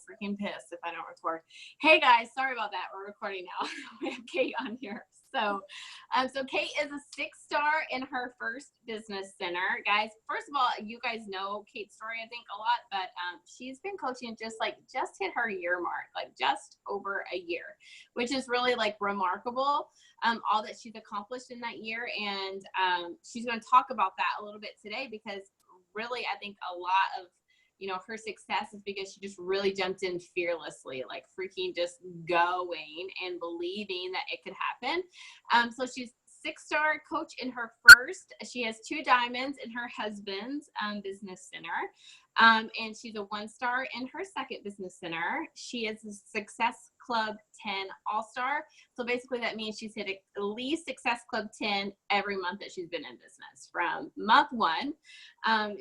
freaking pissed if I don't record. Hey guys, sorry about that. We're recording now. We have Kate on here. So Kate is a 6-star in her first business center. Guys, first of all, you guys know Kate's story, I think, a lot, but she's been coaching just hit her year mark, like just over a year, which is really like remarkable, all that she's accomplished in that year. And she's going to talk about that a little bit today, because really, I think a lot of, her success is because she just really jumped in fearlessly, like freaking just going and believing that it could happen. So she's 6-star coach in her first. She has 2 diamonds in her husband's business center. And she's a 1-star in her second business center. She is a Success Club 10 All-Star. So basically that means she's hit at least Success Club 10 every month that she's been in business. From month 1,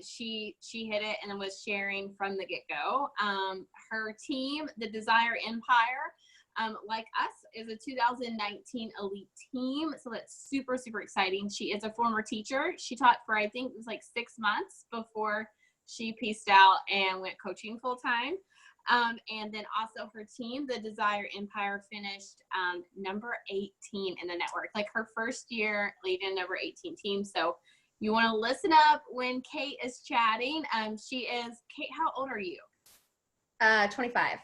she hit it and then was sharing from the get-go. Her team, the Desire Empire, like us, is a 2019 elite team. So that's super, super exciting. She is a former teacher. She taught for, I think it was like 6 months before she pieced out and went coaching full time. And then also her team, the Desire Empire, finished number 18 in the network, like her first year leading number 18 team. So you want to listen up when Kate is chatting. Kate, how old are you? 25.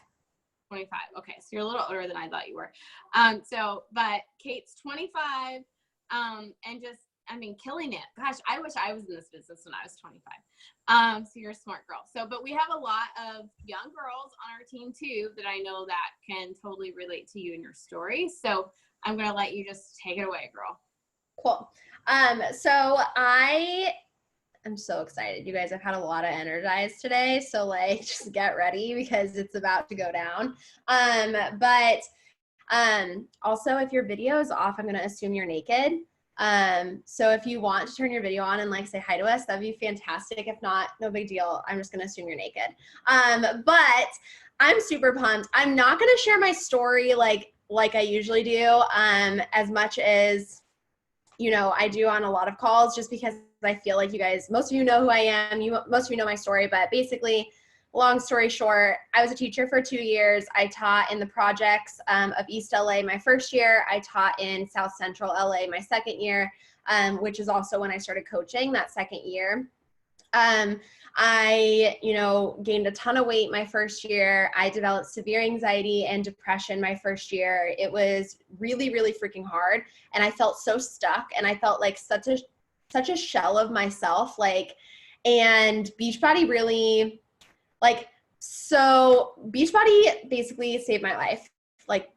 25. Okay. So you're a little older than I thought you were. But Kate's 25, and just, killing it. Gosh, I wish I was in this business when I was 25. So you're a smart girl. But we have a lot of young girls on our team too, that I know that can totally relate to you and your story. So I'm going to let you just take it away, girl. Cool. So I am so excited. You guys, I've had a lot of energized today. So just get ready, because it's about to go down. Also, if your video is off, I'm going to assume you're naked. So if you want to turn your video on and say hi to us, that'd be fantastic. If not, no big deal. I'm just going to assume you're naked. But I'm super pumped. I'm not going to share my story like I usually do, as much as, I do on a lot of calls, just because I feel like you guys, most of you know who I am. Most of you know my story, but basically, long story short, I was a teacher for 2 years. I taught in the projects of East LA my first year. I taught in South Central LA my second year, which is also when I started coaching that second year. I, gained a ton of weight my first year. I developed severe anxiety and depression my first year. It was really, really freaking hard. And I felt so stuck, and I felt like such a shell of myself. And Beachbody really, so Beachbody basically saved my life,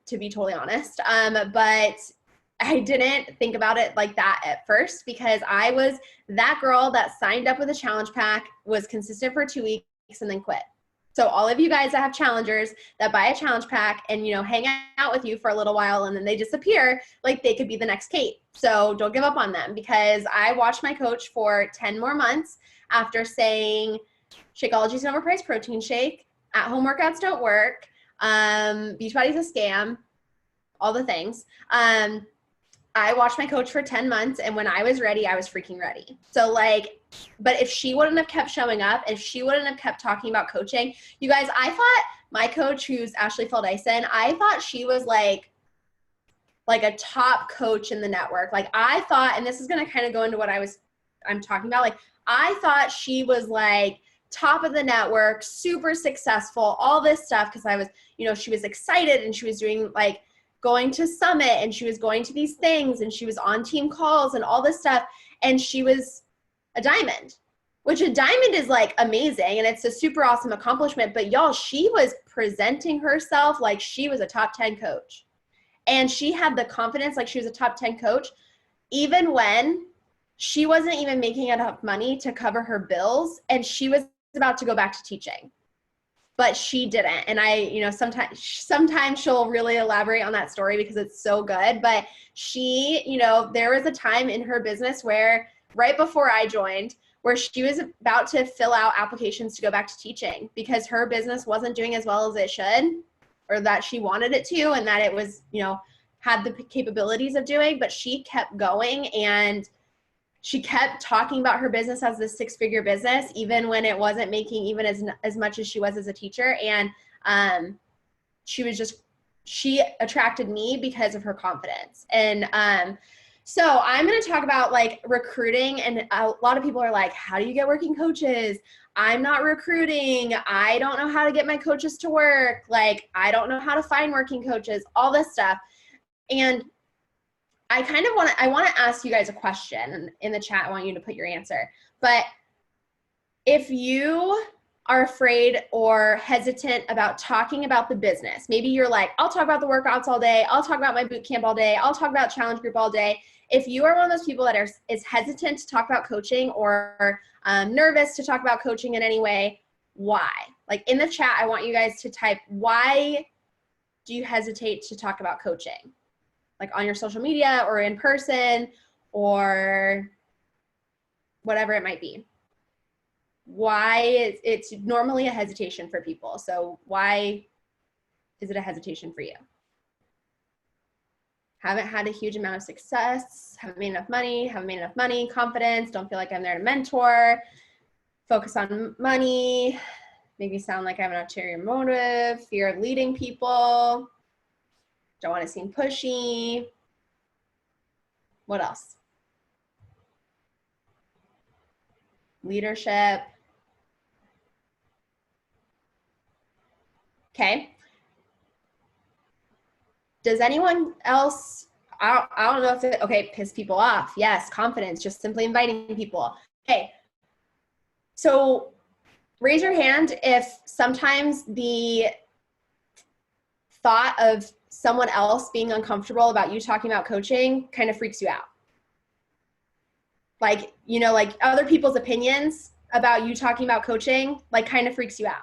to be totally honest. But I didn't think about it like that at first, because I was that girl that signed up with a challenge pack, was consistent for 2 weeks, and then quit. So all of you guys that have challengers that buy a challenge pack and, hang out with you for a little while and then they disappear, they could be the next Kate. So don't give up on them, because I watched my coach for 10 more months after saying, Shakeology is an overpriced protein shake, at-home workouts don't work, Beachbody's a scam, all the things. I watched my coach for 10 months, and when I was ready, I was freaking ready. So but if she wouldn't have kept showing up, if she wouldn't have kept talking about coaching, you guys, I thought my coach, who's Ashley Feldison, I thought she was like a top coach in the network. I thought, and this is going to kind of go into what I'm talking about. I thought she was top of the network, super successful, all this stuff. Cause I was, she was excited, and she was doing going to Summit, and she was going to these things, and she was on team calls and all this stuff. And she was a diamond, which a diamond is amazing. And it's a super awesome accomplishment, but y'all, she was presenting herself like she was a top 10 coach. And she had the confidence, she was a top 10 coach, even when she wasn't even making enough money to cover her bills. And she was about to go back to teaching. But she didn't. And I, sometimes she'll really elaborate on that story because it's so good. But she, there was a time in her business where right before I joined, where she was about to fill out applications to go back to teaching because her business wasn't doing as well as it should, or that she wanted it to, and that it was, had the capabilities of doing, but she kept going, and she kept talking about her business as this 6-figure business, even when it wasn't making even as much as she was as a teacher. And She attracted me because of her confidence. And so I'm going to talk about like recruiting, and a lot of people are like, how do you get working coaches? I'm not recruiting. I don't know how to get my coaches to work. Like, I don't know how to find working coaches, all this stuff. And I kind of want to ask you guys a question in the chat. I want you to put your answer. But if you are afraid or hesitant about talking about the business, maybe you're like, I'll talk about the workouts all day. I'll talk about my boot camp all day. I'll talk about challenge group all day. If you are one of those people that is hesitant to talk about coaching or nervous to talk about coaching in any way, why? Like in the chat, I want you guys to type, why do you hesitate to talk about coaching? Like on your social media or in person or whatever it might be. Why it's normally a hesitation for people. So why is it a hesitation for you? Haven't had a huge amount of success, haven't made enough money, confidence, don't feel like I'm there to mentor, focus on money, make me sound like I have an ulterior motive, fear of leading people, don't want to seem pushy. What else? Leadership. Okay. Does anyone else, I don't know if it, okay, piss people off. Yes, confidence, just simply inviting people. Okay. So raise your hand if sometimes the thought of someone else being uncomfortable about you talking about coaching kind of freaks you out. Like, you know, like other people's opinions about you talking about coaching, like kind of freaks you out.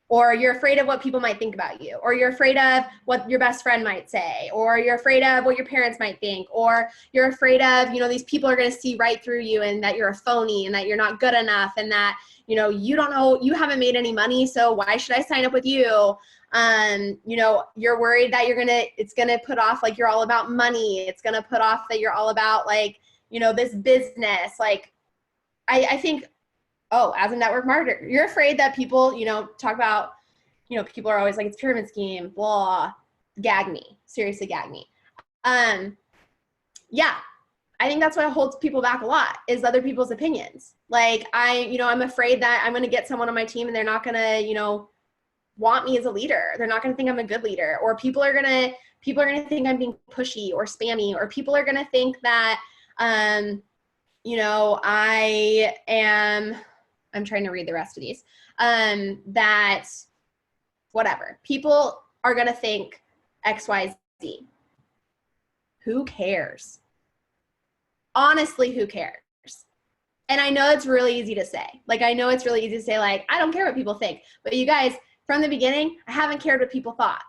Or you're afraid of what people might think about you, or you're afraid of what your best friend might say, or you're afraid of what your parents might think, or you're afraid of, you know, these people are going to see right through you and that you're a phony and that you're not good enough and that, you know, you don't know, you haven't made any money, so why should I sign up with you? You know, you're worried that it's going to put off like you're all about money. It's going to put off that you're all about like, you know, this business. Like, I think, oh, as a network marketer, you're afraid that people, you know, talk about, you know, people are always like, it's pyramid scheme, blah, gag me, seriously gag me. Yeah, I think that's what holds people back a lot is other people's opinions. Like I'm afraid that I'm going to get someone on my team and they're not going to, you know, want me as a leader. They're not going to think I'm a good leader, or people are going to think I'm being pushy or spammy, or people are going to think that, you know, I'm trying to read the rest of these, that whatever, people are going to think X, Y, Z. Who cares? Honestly, who cares? And I know it's really easy to say. Like, I know it's really easy to say, like, I don't care what people think. But you guys, from the beginning, I haven't cared what people thought.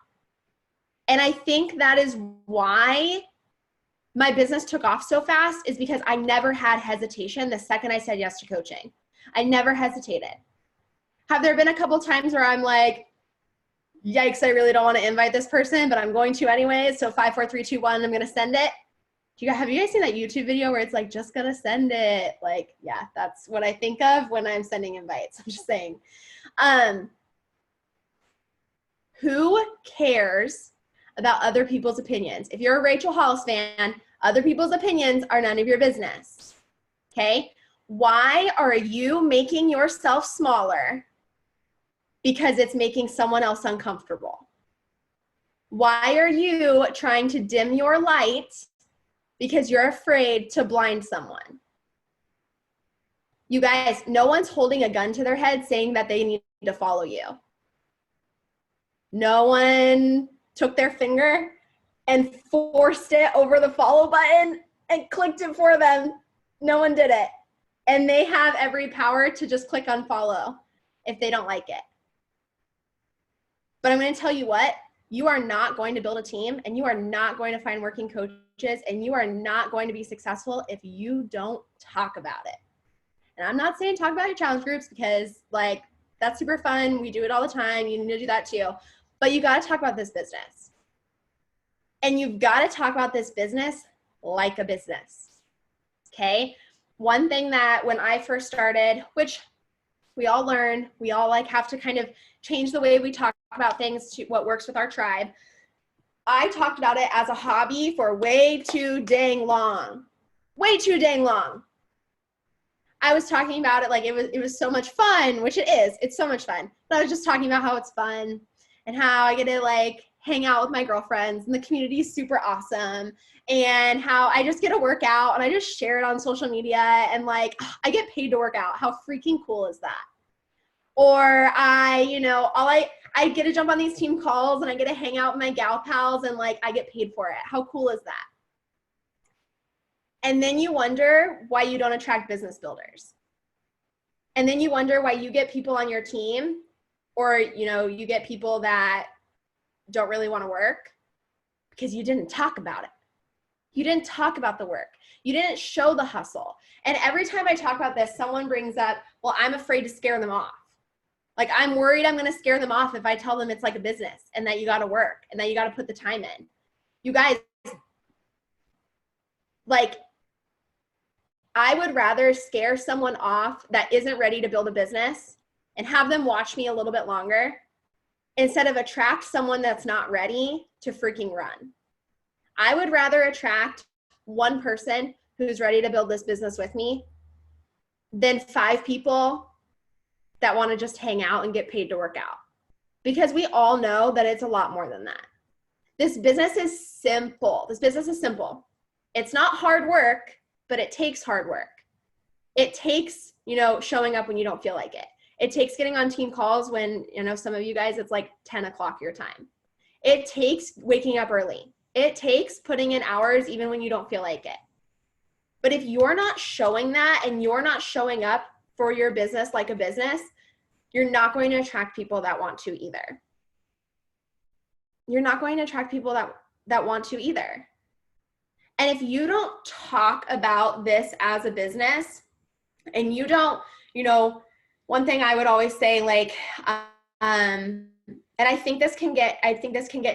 And I think that is why my business took off so fast, is because I never had hesitation the second I said yes to coaching. I never hesitated. Have there been a couple times where I'm like, yikes, I really don't want to invite this person, but I'm going to anyways. So 5, 4, 3, 2, 1, I'm going to send it. Have you guys seen that YouTube video where it's like, just going to send it? Like, yeah, that's what I think of when I'm sending invites. I'm just saying. Who cares about other people's opinions? If you're a Rachel Hollis fan, other people's opinions are none of your business. Okay? Why are you making yourself smaller because it's making someone else uncomfortable? Why are you trying to dim your light because you're afraid to blind someone? You guys, no one's holding a gun to their head saying that they need to follow you. No one took their finger and forced it over the follow button and clicked it for them. No one did it. And they have every power to just click unfollow if they don't like it. But I'm going to tell you what, you are not going to build a team, and you are not going to find working coaches, and you are not going to be successful if you don't talk about it. And I'm not saying talk about your challenge groups, because like that's super fun. We do it all the time. You need to do that too. But you got to talk about this business. And you've got to talk about this business like a business. Okay? One thing that when I first started, which we all learn, we all like have to kind of change the way we talk about things to what works with our tribe. I talked about it as a hobby for way too dang long. Way too dang long. I was talking about it like it was so much fun, which it is. It's so much fun. But I was just talking about how it's fun and how I get to like hang out with my girlfriends and the community is super awesome, and how I just get to work out and I just share it on social media and like I get paid to work out. How freaking cool is that? Or I get to jump on these team calls and I get to hang out with my gal pals and like I get paid for it. How cool is that? And then you wonder why you don't attract business builders. And then you wonder why you get people on your team, or you get people that don't really want to work, because you didn't talk about it. You didn't talk about the work. You didn't show the hustle. And every time I talk about this, someone brings up, well, I'm afraid to scare them off. Like, I'm worried I'm going to scare them off if I tell them it's like a business and that you got to work and that you got to put the time in. You guys, like, I would rather scare someone off that isn't ready to build a business and have them watch me a little bit longer instead of attract someone that's not ready to freaking run. I would rather attract one person who's ready to build this business with me than 5 people that want to just hang out and get paid to work out. Because we all know that it's a lot more than that. This business is simple. This business is simple. It's not hard work, but it takes hard work. It takes, showing up when you don't feel like it. It takes getting on team calls when, some of you guys, it's like 10 o'clock your time. It takes waking up early. It takes putting in hours even when you don't feel like it. But if you're not showing that and you're not showing up for your business like a business, you're not going to attract people that want to either. You're not going to attract people that want to either. And if you don't talk about this as a business and you don't, one thing I would always say, like, and I think this can get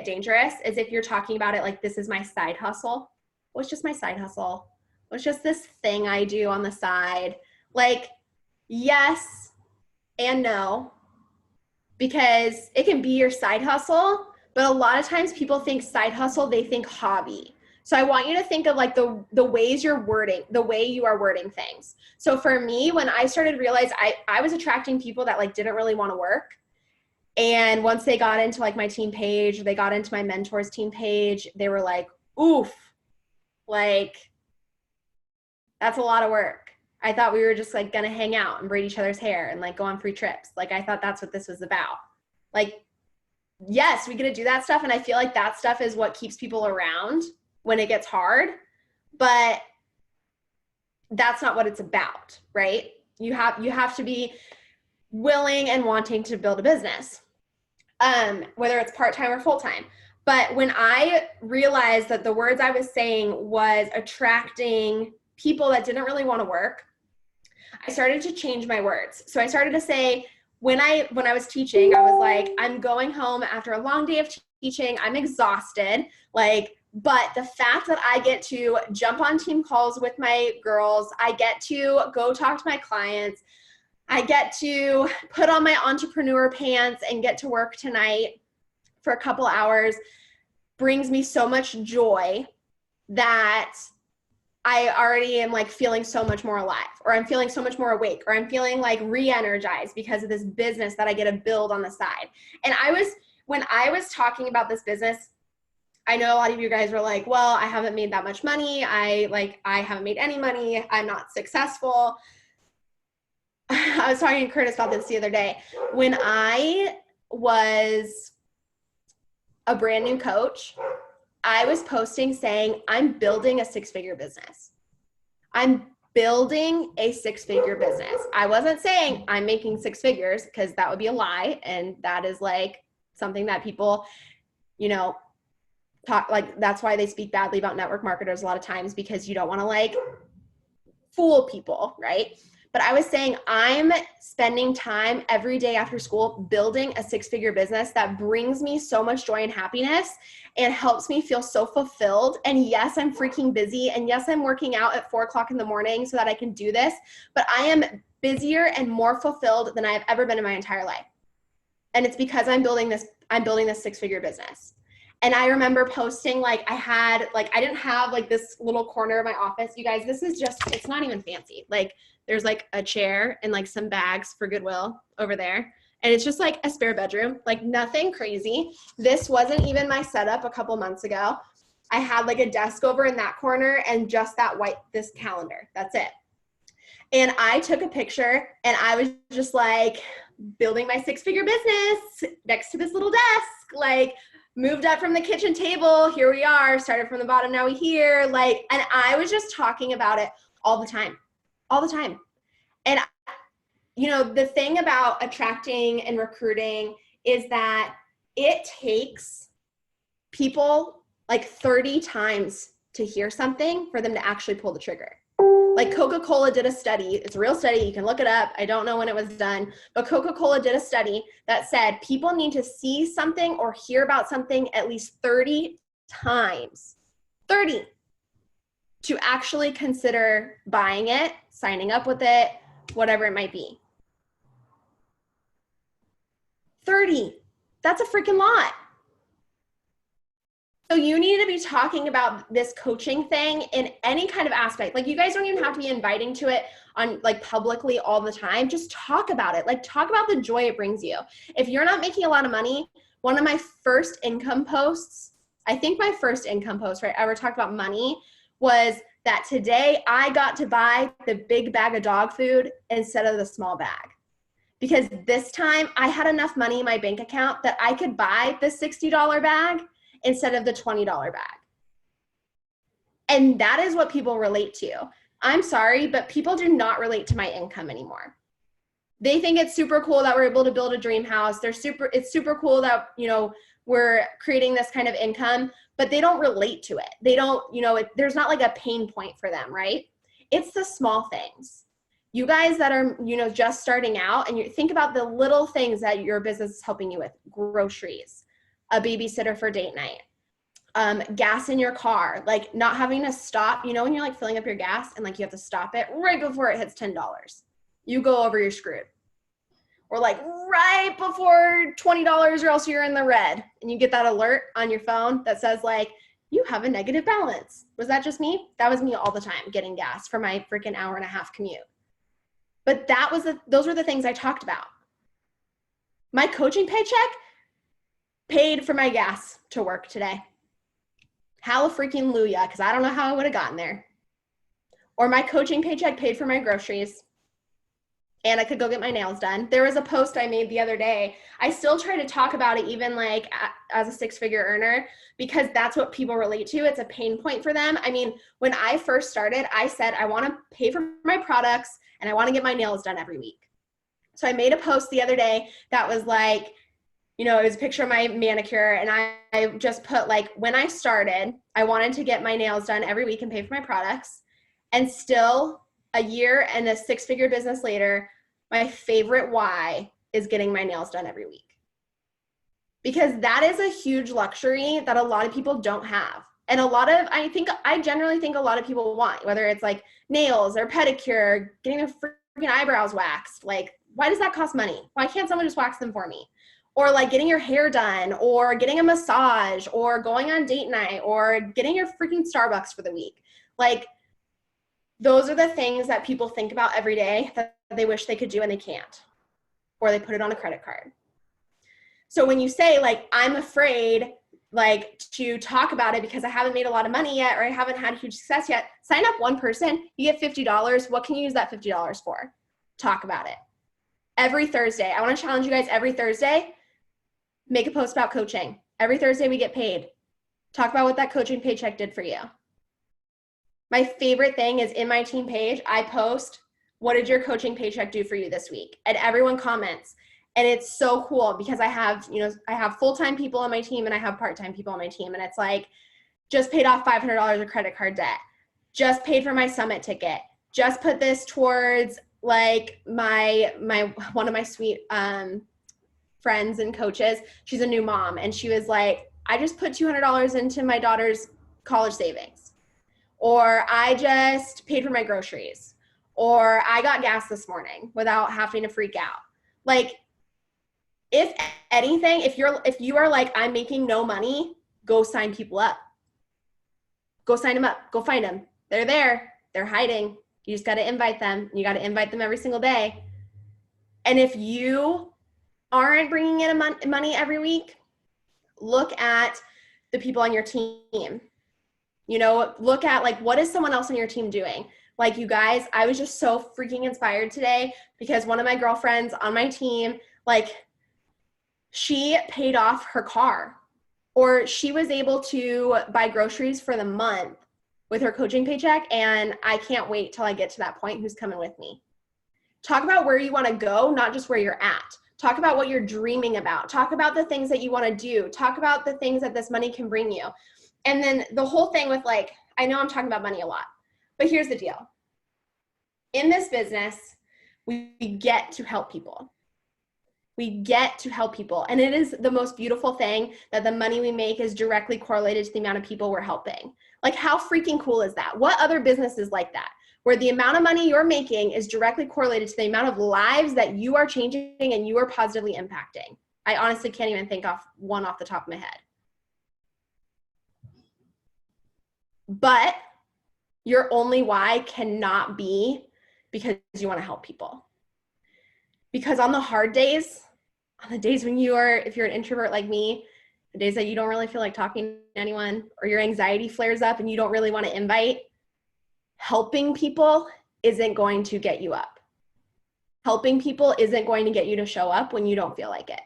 dangerous, is if you're talking about it like, this is my side hustle. Well, it's just my side hustle. Well, it's just this thing I do on the side. Like, yes and no, because it can be your side hustle, but a lot of times people think side hustle, they think hobby. So I want you to think of like the ways the way you are wording things. So for me, when I started to realize I was attracting people that like didn't really want to work. And once they got into like my team page, they got into my mentors team page, they were like, oof, like, that's a lot of work. I thought we were just like gonna hang out and braid each other's hair and like go on free trips. Like, I thought that's what this was about. Like, yes, we get to do that stuff. And I feel like that stuff is what keeps people around when it gets hard, but that's not what it's about, right? You have to be willing and wanting to build a business, whether it's part-time or full-time. But when I realized that the words I was saying was attracting people that didn't really want to work, I started to change my words. So I started to say, when I was teaching, I was like, I'm going home after a long day of teaching. I'm exhausted. Like, but the fact that I get to jump on team calls with my girls, I get to go talk to my clients, I get to put on my entrepreneur pants and get to work tonight for a couple hours, brings me so much joy that I already am like feeling so much more alive, or I'm feeling so much more awake, or I'm feeling like re-energized because of this business that I get to build on the side. And when I was talking about this business, I know a lot of you guys were like, well, I haven't made that much money. I haven't made any money. I'm not successful. I was talking to Curtis about this the other day. When I was a brand new coach, I was posting saying, I'm building a 6-figure business. I'm building a 6-figure business. I wasn't saying I'm making 6 figures, because that would be a lie. And that is like something that people, talk, like, that's why they speak badly about network marketers a lot of times, because you don't want to like fool people, right? But I was saying, I'm spending time every day after school building a 6-figure business that brings me so much joy and happiness and helps me feel so fulfilled. And yes, I'm freaking busy. And yes, I'm working out at 4 o'clock in the morning so that I can do this. But I am busier and more fulfilled than I have ever been in my entire life. And it's because I'm building this 6-figure business. And I remember posting, like, I didn't have like this little corner of my office. You guys, this is just, it's not even fancy. Like, there's like a chair and like some bags for Goodwill over there. And it's just like a spare bedroom, like nothing crazy. This wasn't even my setup a couple months ago. I had like a desk over in that corner and just this calendar. That's it. And I took a picture and I was just like building my 6-figure business next to this little desk, like moved up from the kitchen table. Here we are, started from the bottom, now we here. Like, and I was just talking about it all the time. And the thing about attracting and recruiting is that it takes people like 30 times to hear something for them to actually pull the trigger. Like Coca-Cola did a study, it's a real study, you can look it up, I don't know when it was done, but Coca-Cola did a study that said people need to see something or hear about something at least 30 times, 30, to actually consider buying it, signing up with it, whatever it might be. 30, that's a freaking lot. So you need to be talking about this coaching thing in any kind of aspect. Like, you guys don't even have to be inviting to it on like publicly all the time. Just talk about it. Like, talk about the joy it brings you. If you're not making a lot of money, one of my first income posts, I think my first income post, right, I ever talked about money, was that today I got to buy the big bag of dog food instead of the small bag. Because this time I had enough money in my bank account that I could buy the $60 bag instead of the $20 bag. And that is what people relate to. I'm sorry, but people do not relate to my income anymore. They think it's super cool that we're able to build a dream house. It's super cool that, we're creating this kind of income, but they don't relate to it. They don't, there's not like a pain point for them, right? It's the small things. You guys that are, just starting out, and you think about the little things that your business is helping you with: groceries, a babysitter for date night, gas in your car, like not having to stop, when you're like filling up your gas and like you have to stop it right before it hits $10. You go over, you're screwed. Or like right before $20 or else you're in the red, and you get that alert on your phone that says like, you have a negative balance. Was that just me? That was me all the time, getting gas for my freaking hour-and-a-half commute. But those were the things I talked about. My coaching paycheck paid for my gas to work today. Hallelujah, because I don't know how I would have gotten there. Or my coaching paycheck paid for my groceries, and I could go get my nails done. There was a post I made the other day. I still try to talk about it even like as a 6-figure earner, because that's what people relate to. It's a pain point for them. I mean, when I first started, I said, I want to pay for my products and I want to get my nails done every week. So I made a post the other day that was like, it was a picture of my manicure, and I just put like, when I started, I wanted to get my nails done every week and pay for my products. And still a year and a 6-figure business later, my favorite why is getting my nails done every week. Because that is a huge luxury that a lot of people don't have. And I generally think a lot of people want, whether it's like nails or pedicure, getting their freaking eyebrows waxed. Like, why does that cost money? Why can't someone just wax them for me? Or like getting your hair done, or getting a massage, or going on date night, or getting your freaking Starbucks for the week. Like, those are the things that people think about every day that they wish they could do and they can't, or they put it on a credit card. So when you say like, I'm afraid like to talk about it because I haven't made a lot of money yet, or I haven't had huge success yet, sign up one person, you get $50. What can you use that $50 for? Talk about it. Every Thursday, I want to challenge you guys every Thursday, make a post about coaching. Every Thursday we get paid. Talk about what that coaching paycheck did for you. My favorite thing is in my team page, I post, what did your coaching paycheck do for you this week? And everyone comments. And it's so cool because I have full-time people on my team and I have part-time people on my team. And it's like, just paid off $500 of credit card debt. Just paid for my summit ticket. Just put this towards like my one of my sweet friends and coaches. She's a new mom. And she was like, I just put $200 into my daughter's college savings. Or I just paid for my groceries. Or I got gas this morning without having to freak out. Like, If anything, if you are like, I'm making no money, go sign people up. Go sign them up. Go find them. They're there. They're hiding. You just got to invite them. You got to invite them every single day. And if you aren't bringing in money every week, look at the people on your team. Look at like, what is someone else on your team doing? Like, you guys, I was just so freaking inspired today because one of my girlfriends on my team, like, she paid off her car, or she was able to buy groceries for the month with her coaching paycheck. And I can't wait till I get to that point. Who's coming with me? Talk about where you want to go, not just where you're at. Talk about what you're dreaming about. Talk about the things that you want to do. Talk about the things that this money can bring you. And then the whole thing with, like, I know I'm talking about money a lot, but here's the deal. In this business, we get to help people. We get to help people. And it is the most beautiful thing that the money we make is directly correlated to the amount of people we're helping. Like, how freaking cool is that? What other business is like that? Where the amount of money you're making is directly correlated to the amount of lives that you are changing and you are positively impacting. I honestly can't even think off the top of my head. But your only why cannot be because you want to help people. Because on the hard days, on the days when if you're an introvert like me, the days that you don't really feel like talking to anyone, or your anxiety flares up and you don't really want to invite, helping people isn't going to get you up. Helping people isn't going to get you to show up when you don't feel like it.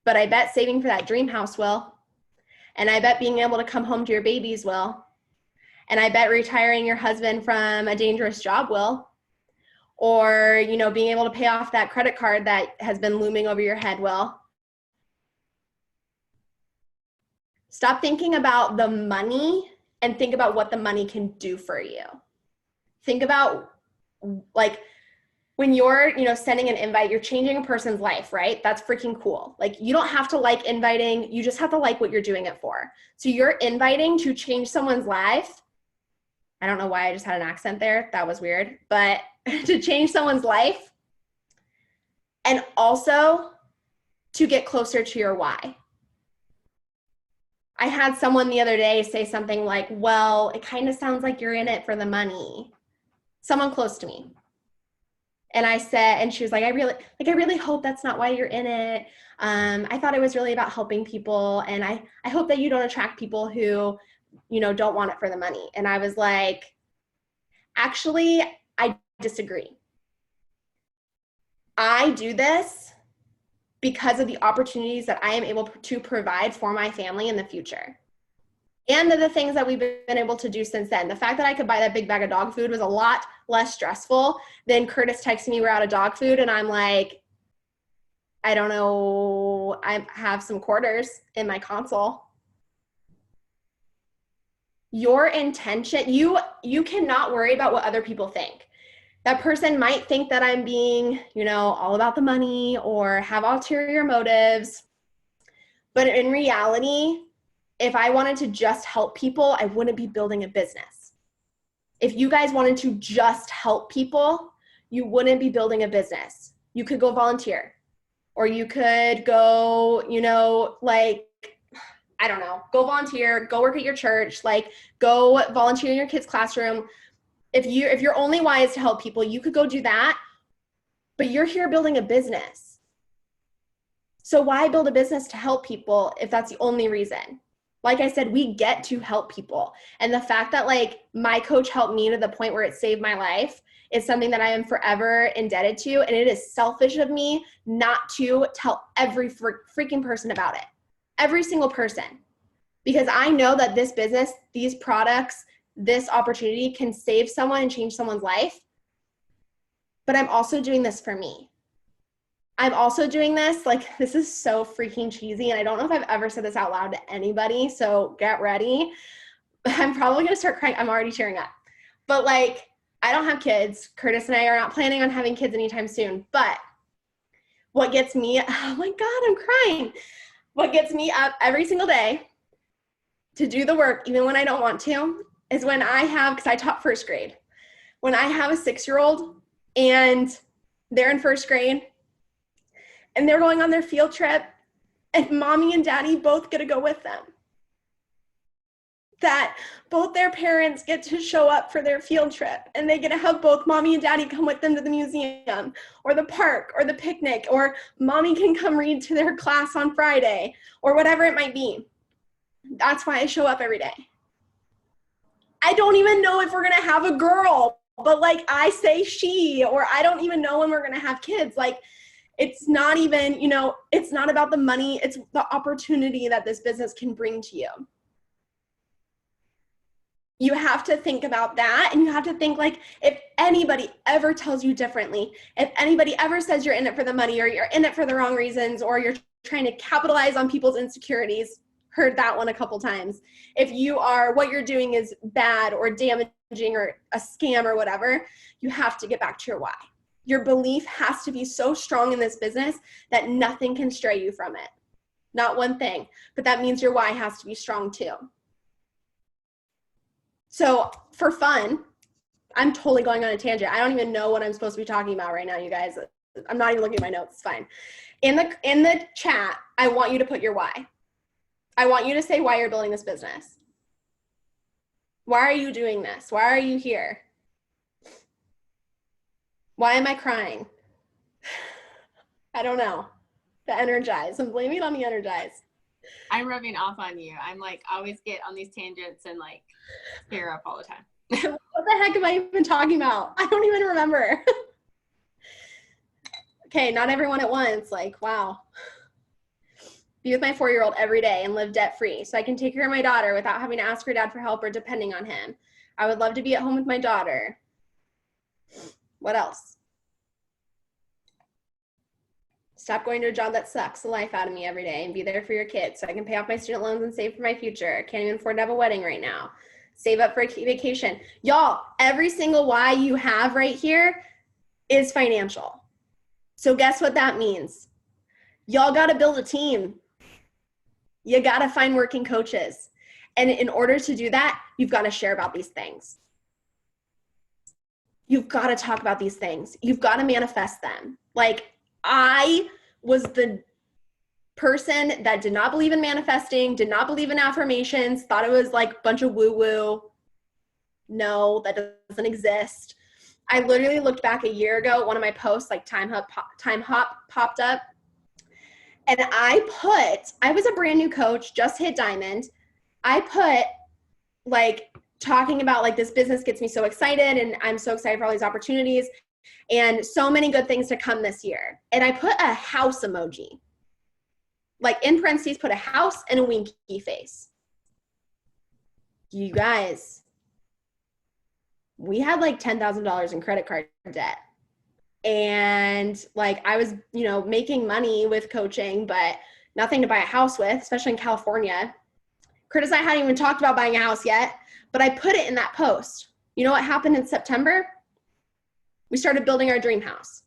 But I bet saving for that dream house will. And I bet being able to come home to your babies will. And I bet retiring your husband from a dangerous job will. Or, being able to pay off that credit card that has been looming over your head will. Stop thinking about the money and think about what the money can do for you. Think about, like, when you're, sending an invite, you're changing a person's life, right? That's freaking cool. Like, you don't have to like inviting, you just have to like what you're doing it for. So you're inviting to change someone's life. I don't know why I just had an accent there. That was weird. But to change someone's life, and also to get closer to your why. I had someone the other day say something like, well, it kind of sounds like you're in it for the money. Someone close to me. And I said, and she was like, I really hope that's not why you're in it. I thought it was really about helping people. And I hope that you don't attract people who, don't want it for the money. And I was like, actually, I disagree. I do this because of the opportunities that I am able to provide for my family in the future. And the things that we've been able to do since then. The fact that I could buy that big bag of dog food was a lot less stressful than Curtis texting me we're out of dog food and I'm like, I don't know, I have some quarters in my console. Your intention, you cannot worry about what other people think. That person might think that I'm being, all about the money or have ulterior motives. But in reality, if I wanted to just help people, I wouldn't be building a business. If you guys wanted to just help people, you wouldn't be building a business. You could go volunteer, or you could go, I don't know, go volunteer, go work at your church, go volunteer in your kids' classroom. If your only why is to help people, you could go do that, but you're here building a business. So why build a business to help people if that's the only reason? Like I said, we get to help people. And the fact that my coach helped me to the point where it saved my life is something that I am forever indebted to. And it is selfish of me not to tell every freaking person about it. Every single person. Because I know that this business, these products, this opportunity can save someone and change someone's life. But I'm also doing this for me. I'm also doing this, this is so freaking cheesy, and I don't know if I've ever said this out loud to anybody, so get ready. I'm probably going to start crying. I'm already tearing up. But I don't have kids. Curtis and I are not planning on having kids anytime soon. But what gets me, oh my God, I'm crying. What gets me up every single day to do the work, even when I don't want to, is when I have, because I taught first grade, when I have a 6-year-old and they're in first grade and they're going on their field trip and mommy and daddy both get to go with them. That both their parents get to show up for their field trip and they get to have both mommy and daddy come with them to the museum or the park or the picnic, or mommy can come read to their class on Friday or whatever it might be. That's why I show up every day. I don't even know if we're going to have a girl, but like I say she, or I don't even know when we're going to have kids. Like, it's not even, you know, it's not about the money. It's the opportunity that this business can bring to you. You have to think about that, and you have to think, like, if anybody ever tells you differently, if anybody ever says you're in it for the money or you're in it for the wrong reasons or you're trying to capitalize on people's insecurities, heard that one a couple times. If you are, what you're doing is bad or damaging or a scam or whatever, you have to get back to your why. Your belief has to be so strong in this business that nothing can stray you from it. Not one thing, but that means your why has to be strong too. So for fun, I'm totally going on a tangent. I don't even know what I'm supposed to be talking about right now, you guys. I'm not even looking at my notes. It's fine. In the chat, I want you to put your why. I want you to say why you're building this business. Why are you doing this? Why are you here? Why am I crying? I don't know. The energize. I'm blaming it on the energize. I'm rubbing off on you. I'm like, always get on these tangents and like tear up all the time. What the heck am I even talking about? I don't even remember. Okay, not everyone at once. Like, wow. Be with my 4-year-old every day and live debt-free so I can take care of my daughter without having to ask her dad for help or depending on him. I would love to be at home with my daughter. What else? Stop going to a job that sucks the life out of me every day and be there for your kids so I can pay off my student loans and save for my future. Can't even afford to have a wedding right now. Save up for a vacation. Y'all, every single why you have right here is financial. So guess what that means? Y'all got to build a team. You got to find working coaches. And in order to do that, you've got to share about these things. You've got to talk about these things. You've got to manifest them. Like, I was the person that did not believe in manifesting, did not believe in affirmations, thought it was like a bunch of woo-woo. No, that doesn't exist. I literally looked back a year ago, one of my posts, like Time Hop popped up. And I was a brand new coach, just hit diamond. I put like talking about like this business gets me so excited and I'm so excited for all these opportunities and so many good things to come this year. And I put a house emoji, like in parentheses, put a house and a winky face. You guys, we had like $10,000 in credit card debt. And like I was, you know, making money with coaching, but nothing to buy a house with, especially in California. Curtis and I hadn't even talked about buying a house yet, but I put it in that post. You know what happened in September? We started building our dream house.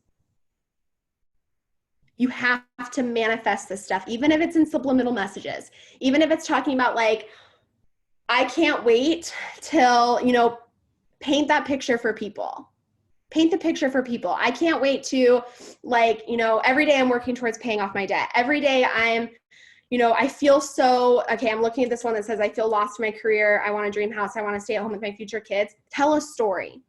You have to manifest this stuff, even if it's in subliminal messages, even if it's talking about like, I can't wait till, you know, paint that picture for people. Paint the picture for people. I can't wait to like, you know, every day I'm working towards paying off my debt. Every day I'm, you know, I feel so, okay, I'm looking at this one that says, I feel lost in my career. I want a dream house. I want to stay at home with my future kids. Tell a story.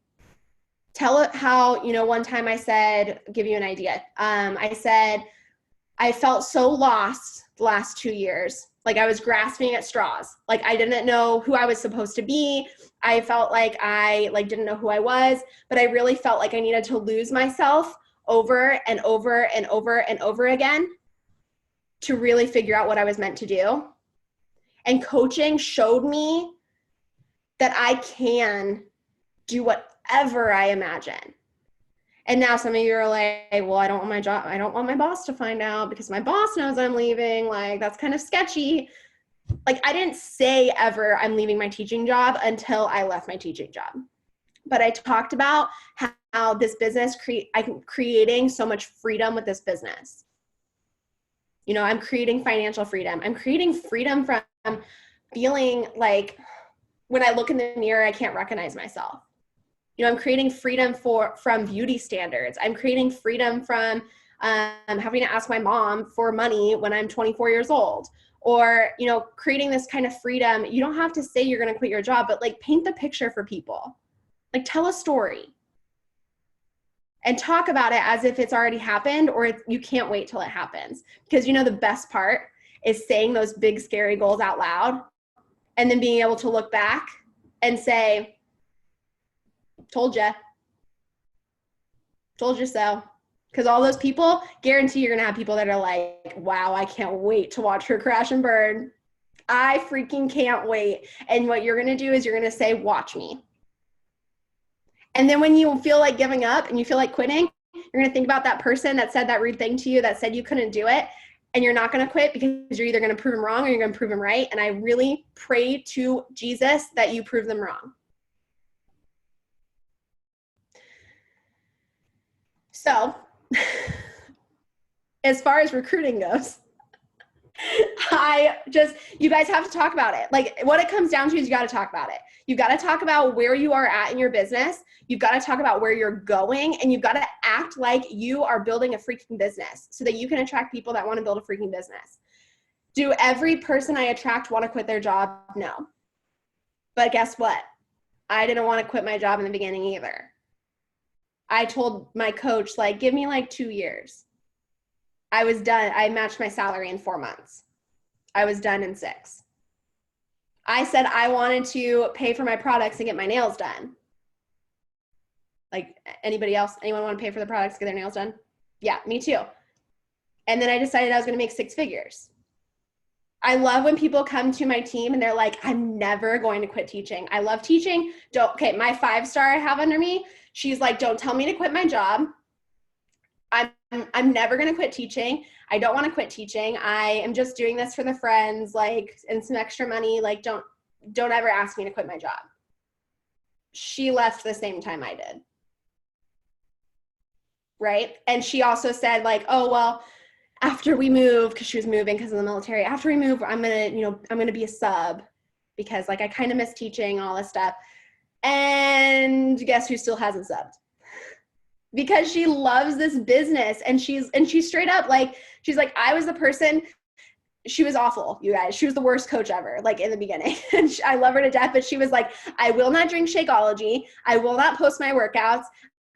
Tell it how, you know, one time I said, give you an idea. I said, I felt so lost the last 2 years. Like I was grasping at straws. Like I didn't know who I was supposed to be. I felt like I like didn't know who I was, but I really felt like I needed to lose myself over and over and over and over again to really figure out what I was meant to do. And coaching showed me that I can do whatever I imagine. And now some of you are like, well, I don't want my job. I don't want my boss to find out because my boss knows I'm leaving. Like, that's kind of sketchy. Like, I didn't say ever I'm leaving my teaching job until I left my teaching job. But I talked about how this business, I'm creating so much freedom with this business. You know, I'm creating financial freedom. I'm creating freedom from feeling like when I look in the mirror, I can't recognize myself. You know, I'm creating freedom from beauty standards. I'm creating freedom from having to ask my mom for money when I'm 24 years old, or, you know, creating this kind of freedom. You don't have to say you're going to quit your job, but like paint the picture for people. Like tell a story and talk about it as if it's already happened, or you can't wait till it happens. Because, you know, the best part is saying those big, scary goals out loud and then being able to look back and say, told you so. Because all those people, guarantee you're going to have people that are like, wow, I can't wait to watch her crash and burn. I freaking can't wait. And what you're going to do is you're going to say, watch me. And then when you feel like giving up and you feel like quitting, you're going to think about that person that said that rude thing to you, that said you couldn't do it. And you're not going to quit because you're either going to prove them wrong or you're going to prove them right. And I really pray to Jesus that you prove them wrong. So, as far as recruiting goes, you guys have to talk about it. Like what it comes down to is you got to talk about it. You've got to talk about where you are at in your business. You've got to talk about where you're going, and you've got to act like you are building a freaking business so that you can attract people that want to build a freaking business. Do every person I attract want to quit their job? No. But guess what? I didn't want to quit my job in the beginning either. I told my coach, like, give me like 2 years. I was done. I matched my salary in 4 months. I was done in 6. I said I wanted to pay for my products and get my nails done. Like anybody else? Anyone want to pay for the products, get their nails done? Yeah, me too. And then I decided I was going to make 6 figures. I love when people come to my team and they're like, I'm never going to quit teaching. I love teaching. Okay, my 5-star I have under me, she's like, don't tell me to quit my job. I'm never going to quit teaching. I don't want to quit teaching. I am just doing this for the friends, like, and some extra money. Like, don't ever ask me to quit my job. She left the same time I did. Right? And she also said like, oh, well, after we move, because she was moving because of the military, after we move, I'm going to be a sub because like I kind of miss teaching and all this stuff. And guess who still hasn't subbed? Because she loves this business, and she's straight up like, she's like, I was the person, she was awful, you guys. She was the worst coach ever, like in the beginning. And I love her to death, but she was like, I will not drink Shakeology. I will not post my workouts.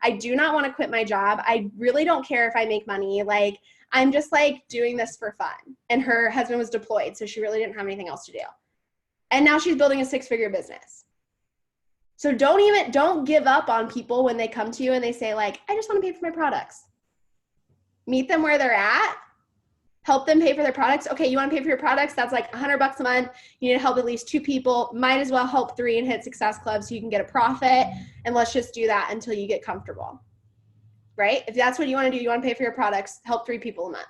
I do not want to quit my job. I really don't care if I make money. Like, I'm just like doing this for fun. And her husband was deployed, so she really didn't have anything else to do. And now she's building a 6-figure business. So don't give up on people when they come to you and they say like, I just want to pay for my products. Meet them where they're at. Help them pay for their products. Okay, you want to pay for your products? That's like $100 a month. You need to help at least 2 people. Might as well help 3 and hit Success Club so you can get a profit. And let's just do that until you get comfortable. Right? If that's what you want to do, you want to pay for your products, help 3 people a month.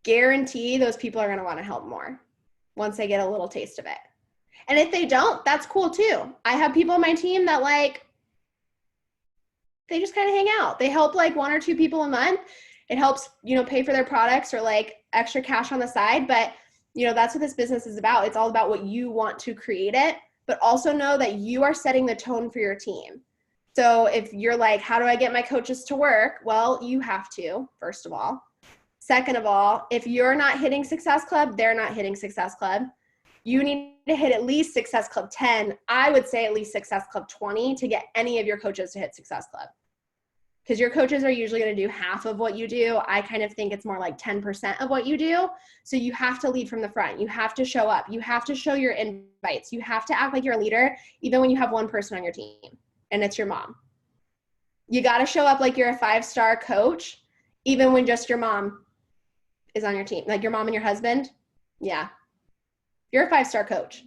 Guarantee those people are going to want to help more once they get a little taste of it. And if they don't, that's cool too. I have people on my team that like, they just kind of hang out. They help like 1 or 2 people a month. It helps, pay for their products or like extra cash on the side. But, that's what this business is about. It's all about what you want to create it, but also know that you are setting the tone for your team. So if you're like, how do I get my coaches to work? Well, you have to, first of all. Second of all, if you're not hitting Success Club, they're not hitting Success Club. You need to hit at least Success Club 10. I would say at least Success Club 20 to get any of your coaches to hit Success Club. Because your coaches are usually going to do half of what you do. I kind of think it's more like 10% of what you do. So you have to lead from the front. You have to show up. You have to show your invites. You have to act like you're a leader, even when you have 1 person on your team, and it's your mom. You got to show up like you're a 5-star coach, even when just your mom is on your team. Like your mom and your husband. Yeah. You're a 5-star coach.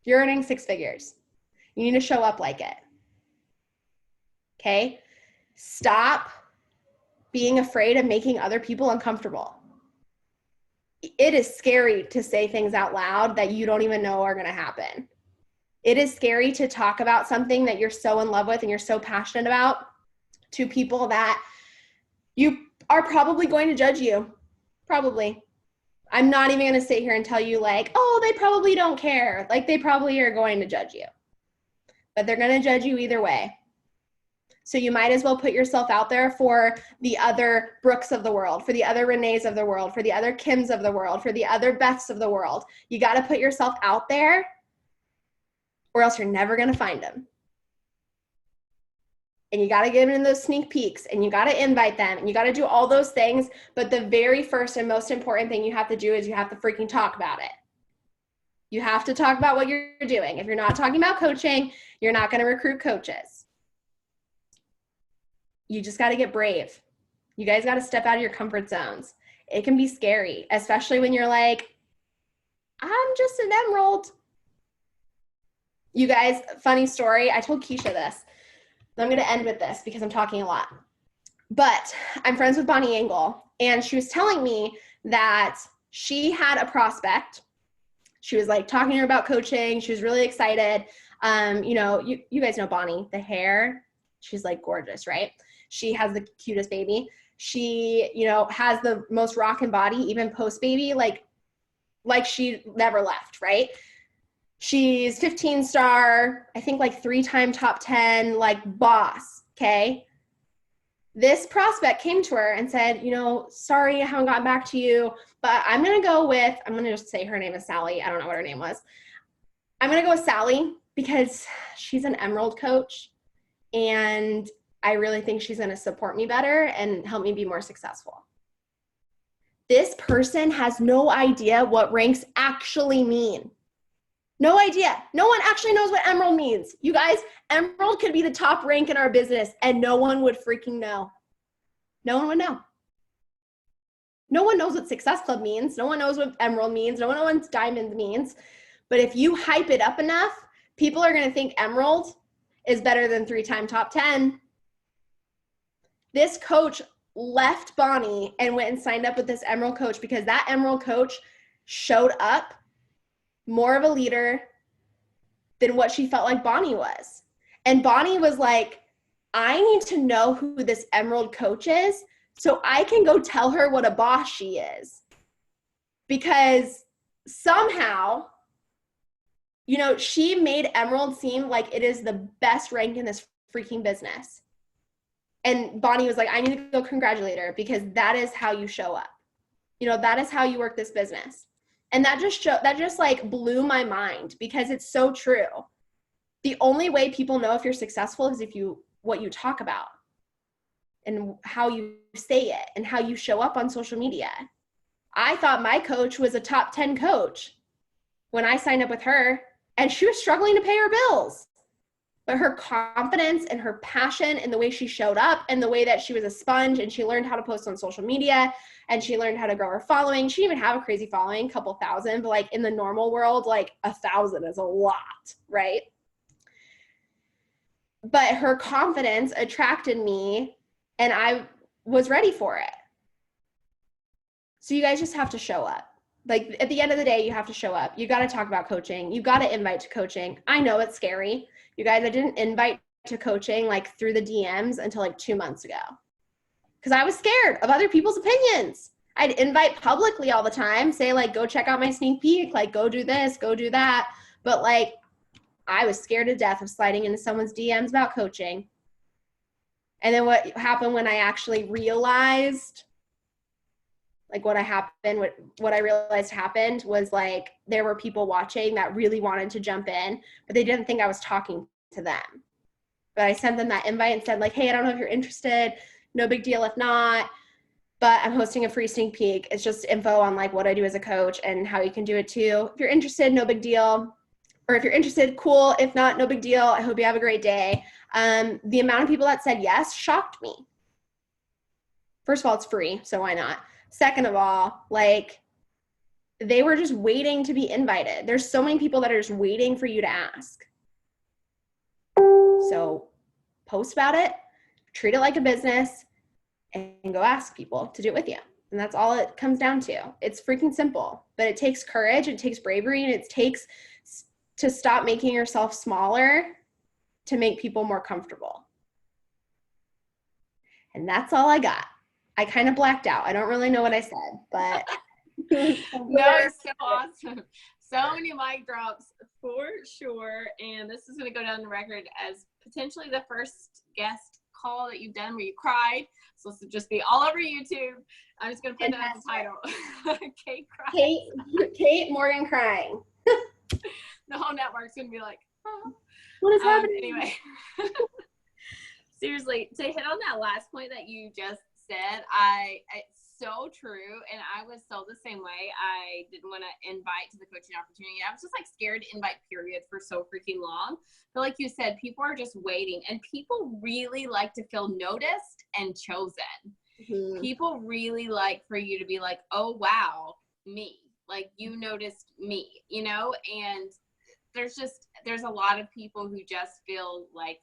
You're earning 6 figures. You need to show up like it. Okay? Stop being afraid of making other people uncomfortable. It is scary to say things out loud that you don't even know are going to happen. It is scary to talk about something that you're so in love with and you're so passionate about to people that you are probably going to judge you. Probably. I'm not even going to sit here and tell you like, oh, they probably don't care. Like they probably are going to judge you. But they're going to judge you either way. So you might as well put yourself out there for the other Brooks of the world, for the other Renees of the world, for the other Kims of the world, for the other Beths of the world. You got to put yourself out there or else you're never going to find them. And you got to give them those sneak peeks and you got to invite them and you got to do all those things. But the very first and most important thing you have to do is you have to freaking talk about it. You have to talk about what you're doing. If you're not talking about coaching, you're not going to recruit coaches. You just got to get brave. You guys got to step out of your comfort zones. It can be scary, especially when you're like, I'm just an emerald. You guys, funny story. I told Keisha this. I'm going to end with this because I'm talking a lot. But I'm friends with Bonnie Engel, and she was telling me that she had a prospect. She was like talking to her about coaching. She was really excited. You know, you guys know Bonnie, the hair. She's like gorgeous, right? She has the cutest baby. She, you know, has the most rockin' body, even post baby, like she never left, right? She's 15 star, I think like 3-time top 10, like boss, okay? This prospect came to her and said, you know, sorry, I haven't gotten back to you, but I'm going to go with, I'm going to just say her name is Sally. I don't know what her name was. I'm going to go with Sally because she's an emerald coach and I really think she's going to support me better and help me be more successful. This person has no idea what ranks actually mean. No idea. No one actually knows what emerald means. You guys, emerald could be the top rank in our business and no one would freaking know. No one would know. No one knows what Success Club means. No one knows what emerald means. No one knows what diamond means. But if you hype it up enough, people are going to think emerald is better than 3-time top 10. This coach left Bonnie and went and signed up with this emerald coach because that emerald coach showed up more of a leader than what she felt like Bonnie was. And Bonnie was like, I need to know who this emerald coach is so I can go tell her what a boss she is. Because somehow, you know, she made emerald seem like it is the best rank in this freaking business. And Bonnie was like, I need to go congratulate her because that is how you show up. You know, that is how you work this business. And that just like blew my mind because it's so true. The only way people know if you're successful is what you talk about and how you say it and how you show up on social media. I thought my coach was a top 10 coach when I signed up with her and she was struggling to pay her bills. But her confidence and her passion and the way she showed up and the way that she was a sponge and she learned how to post on social media and she learned how to grow her following. She didn't even have a crazy following, a couple thousand, but like in the normal world, like 1,000 is a lot, right? But her confidence attracted me and I was ready for it. So you guys just have to show up. Like at the end of the day, you have to show up. You got to talk about coaching. You got to invite to coaching. I know it's scary. You guys, I didn't invite to coaching like through the DMs until like 2 months ago because I was scared of other people's opinions. I'd invite publicly all the time, say like, go check out my sneak peek, like go do this, go do that. But like, I was scared to death of sliding into someone's DMs about coaching. And then what happened when I actually realized like what I realized happened was like there were people watching that really wanted to jump in, but they didn't think I was talking to them. But I sent them that invite and said like, hey, I don't know if you're interested. No big deal if not, but I'm hosting a free sneak peek. It's just info on like what I do as a coach and how you can do it too. If you're interested, no big deal. Or if you're interested, cool. If not, no big deal. I hope you have a great day. The amount of people that said yes shocked me. First of all, it's free, so why not? Second of all, like they were just waiting to be invited. There's so many people that are just waiting for you to ask. So post about it, treat it like a business, and go ask people to do it with you. And that's all it comes down to. It's freaking simple, but it takes courage, it takes bravery, and it takes to stop making yourself smaller to make people more comfortable. And that's all I got. I kind of blacked out. I don't really know what I said, but no, it's so awesome. So many mic drops for sure. And this is going to go down the record as potentially the first guest call that you've done where you cried. So this will just be all over YouTube. I'm just going to put that as the title. Kate crying. Kate Morgan crying. The whole network's going to be like, oh. What is happening? Anyway, seriously, to hit on that last point that you just said, it's so true. And I was so the same way. I didn't want to invite to the coaching opportunity. I was just like scared to invite, period, for so freaking long. But like you said, people are just waiting, and people really like to feel noticed and chosen. Mm-hmm. People really like for you to be like, oh, wow, me. Like, you noticed me, you know? And there's a lot of people who just feel like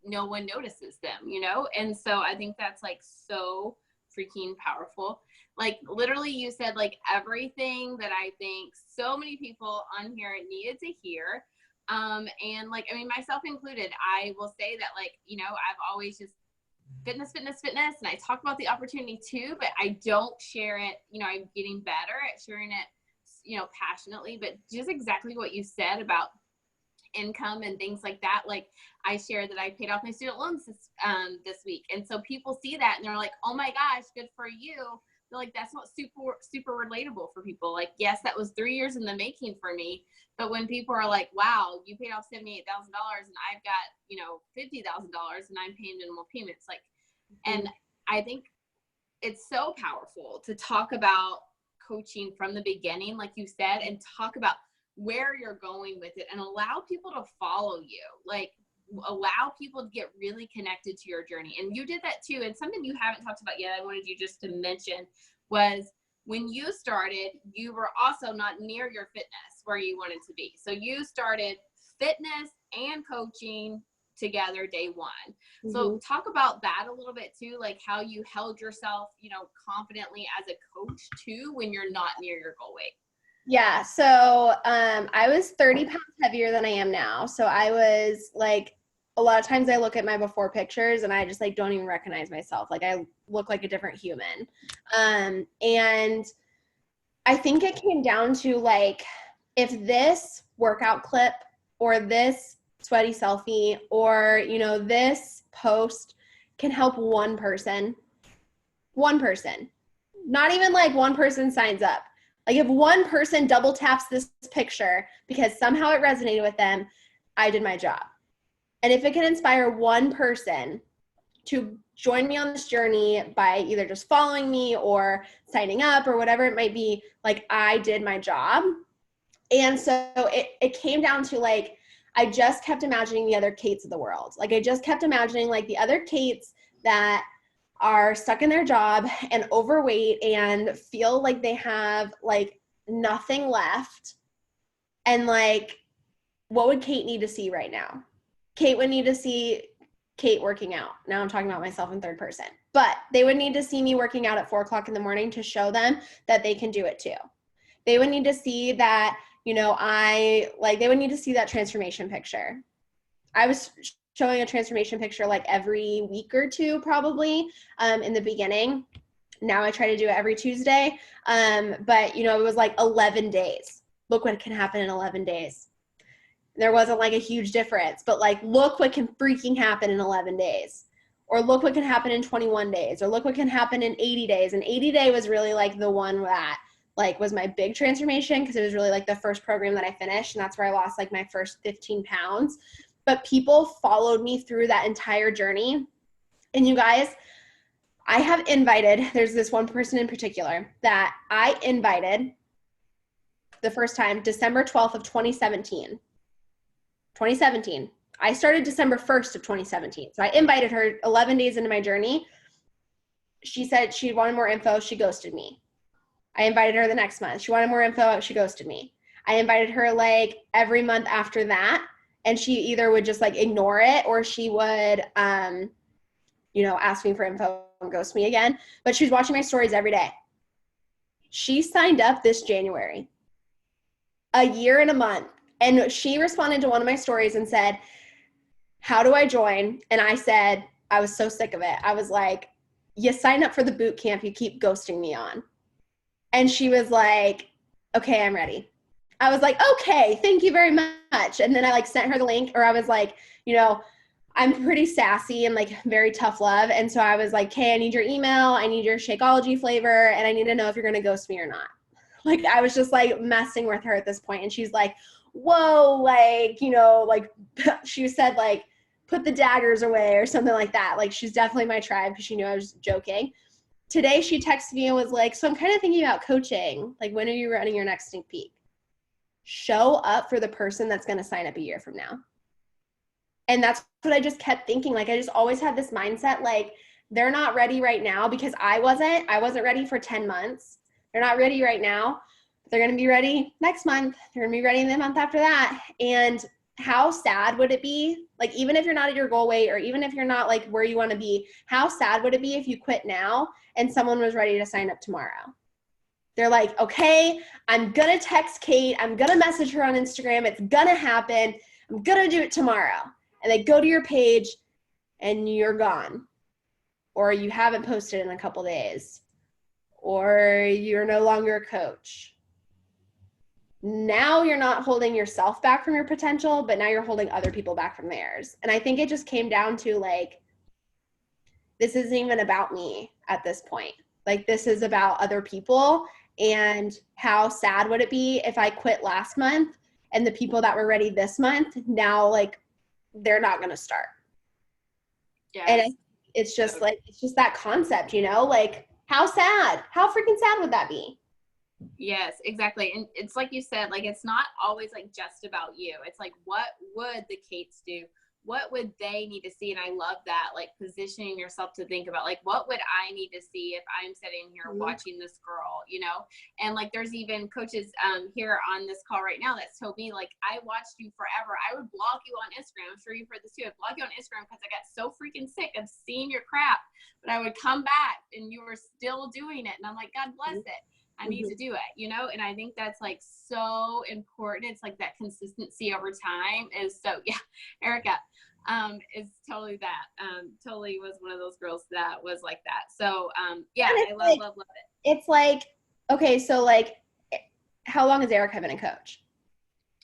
no one notices them, you know? And so I think that's like so freaking powerful. Like, literally you said like everything that I think so many people on here needed to hear. And like, I mean, myself included, I will say that, like, you know, I've always just fitness. And I talk about the opportunity too, but I don't share it. You know, I'm getting better at sharing it, you know, passionately, but just exactly what you said about income and things like that. Like, I shared that I paid off my student loans this week. And so people see that and they're like, oh my gosh, good for you. They're like, that's not super relatable for people. Like, yes, that was 3 years in the making for me. But when people are like, wow, you paid off $78,000 and I've got, you know, $50,000 and I'm paying minimal payments. Like, and I think it's so powerful to talk about coaching from the beginning, like you said, and talk about where you're going with it and allow people to follow you. Like, allow people to get really connected to your journey. And you did that too. And something you haven't talked about yet, I wanted you just to mention, was when you started, you were also not near your fitness where you wanted to be. So you started fitness and coaching together day one. Mm-hmm. So talk about that a little bit too, like how you held yourself, you know, confidently as a coach too, when you're not near your goal weight. Yeah. So I was 30 pounds heavier than I am now. So I was like, a lot of times I look at my before pictures and I just like don't even recognize myself. Like, I look like a different human. And I think it came down to like, if this workout clip or this sweaty selfie or, you know, this post can help one person, not even like one person signs up. Like, if one person double taps this picture because somehow it resonated with them, I did my job. And if it can inspire one person to join me on this journey by either just following me or signing up or whatever it might be, like, I did my job. And so it came down to like, I just kept imagining the other Kates of the world. Like, I just kept imagining like the other Kates that are stuck in their job and overweight and feel like they have like nothing left. And like, what would Kate need to see right now? Kate would need to see Kate working out. Now I'm talking about myself in third person, but they would need to see me working out at 4:00 in the morning to show them that they can do it too. They would need to see that, you know, they would need to see that transformation picture. I was showing a transformation picture like every week or two, probably, in the beginning. Now I try to do it every Tuesday. But you know, it was like 11 days. Look what can happen in 11 days. There wasn't like a huge difference, but like, look what can freaking happen in 11 days, or look what can happen in 21 days, or look what can happen in 80 days. And 80 day was really like the one that like was my big transformation, because it was really like the first program that I finished. And that's where I lost like my first 15 pounds. But people followed me through that entire journey. And you guys, I have invited, there's this one person in particular that I invited the first time, December 12th of 2017. I started December 1st of 2017. So I invited her 11 days into my journey. She said she wanted more info. She ghosted me. I invited her the next month. She wanted more info. She ghosted me. I invited her like every month after that. And she either would just like ignore it, or she would, you know, ask me for info and ghost me again. But she was watching my stories every day. She signed up this January, a year and a month. And she responded to one of my stories and said, how do I join? And I said, I was so sick of it. I was like, you signed up for the boot camp you keep ghosting me on. And she was like, okay, I'm ready. I was like, okay, thank you very much. And then I like sent her the link, or I was like, you know, I'm pretty sassy and like very tough love. And so I was like, hey, I need your email. I need your Shakeology flavor. And I need to know if you're going to ghost me or not. Like, I was just like messing with her at this point. And she's like, whoa, like, you know, like she said, like, put the daggers away or something like that. Like, she's definitely my tribe because she knew I was joking. Today she texted me and was like, so I'm kind of thinking about coaching. Like, when are you running your next sneak peek? Show up for the person that's going to sign up a year from now. And that's what I just kept thinking. Like, I just always had this mindset, like, they're not ready right now because I wasn't ready for 10 months. They're not ready right now. They're going to be ready next month. They're going to be ready the month after that. And how sad would it be? Like, even if you're not at your goal weight or even if you're not like where you want to be, how sad would it be if you quit now and someone was ready to sign up tomorrow? They're like, okay, I'm going to text Kate. I'm going to message her on Instagram. It's going to happen. I'm going to do it tomorrow. And they go to your page and you're gone. Or you haven't posted in a couple days. Or you're no longer a coach. Now you're not holding yourself back from your potential, but now you're holding other people back from theirs. And I think it just came down to like, this isn't even about me at this point. Like, this is about other people. And how sad would it be if I quit last month and the people that were ready this month, now like they're not going to start. Yeah. And it's just like, it's just that concept, you know, like how freaking sad would that be? Yes, exactly. And it's like you said, like, it's not always like just about you. It's like, what would the Kates do? What would they need to see? And I love that, like, positioning yourself to think about, like, what would I need to see if I'm sitting here watching this girl, you know? And like, there's even coaches here on this call right now that's told me, like, I watched you forever. I would block you on Instagram. I'm sure you've heard this too. I'd block you on Instagram because I got so freaking sick of seeing your crap. But I would come back and you were still doing it. And I'm like, God bless it. I need to do it, you know? And I think that's like so important. It's like that consistency over time is so, yeah, Erica is totally that. Totally was one of those girls that was like that. So yeah, I love it. It's like, okay, so like, how long has Erica been a coach?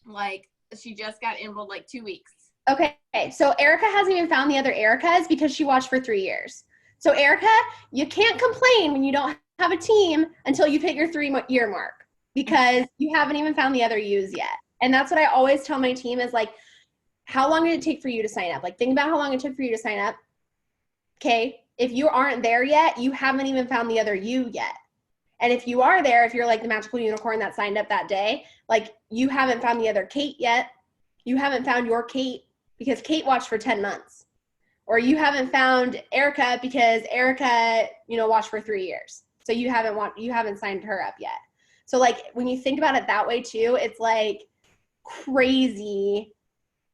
Like, she just got enrolled like 2 weeks. Okay, so Erica hasn't even found the other Ericas because she watched for 3 years. So Erica, you can't complain when you don't have a team until you've hit your 3-year mark because you haven't even found the other yous yet. And that's what I always tell my team is like, how long did it take for you to sign up? Like, think about how long it took for you to sign up. Okay. If you aren't there yet, you haven't even found the other you yet. And if you are there, if you're like the magical unicorn that signed up that day, like, you haven't found the other Kate yet. You haven't found your Kate because Kate watched for 10 months. Or you haven't found Erica because Erica, you know, watched for 3 years. So you haven't signed her up yet. So like, when you think about it that way too, it's like crazy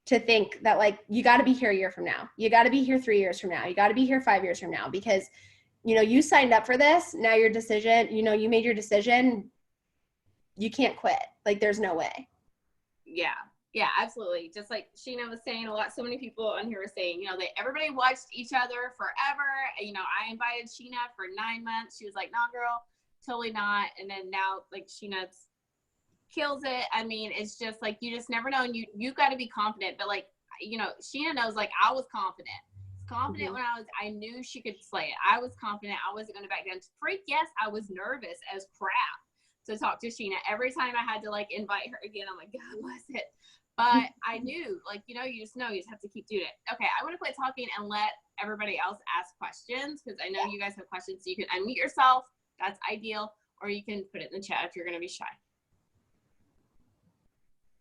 to think that like, you got to be here a year from now. You got to be here 3 years from now. You got to be here 5 years from now because, you know, you signed up for this. Now your decision, you know, you made your decision. You can't quit. Like, there's no way. Yeah, absolutely. Just like Sheena was saying, so many people on here were saying, you know, that everybody watched each other forever. You know, I invited Sheena for 9 months. She was like, nah, girl, totally not. And then now, like, Sheena kills it. I mean, it's just like, you just never know. And you got to be confident. But like, you know, Sheena knows, like, I was confident. When I knew she could slay it. I was confident. I wasn't going to back down. Yes, I was nervous as crap to talk to Sheena. Every time I had to like invite her again, I'm like, God bless it. But I knew, like, you know, you just have to keep doing it. Okay, I want to quit talking and let everybody else ask questions because I know you guys have questions. So you can unmute yourself. That's ideal. Or you can put it in the chat if you're going to be shy.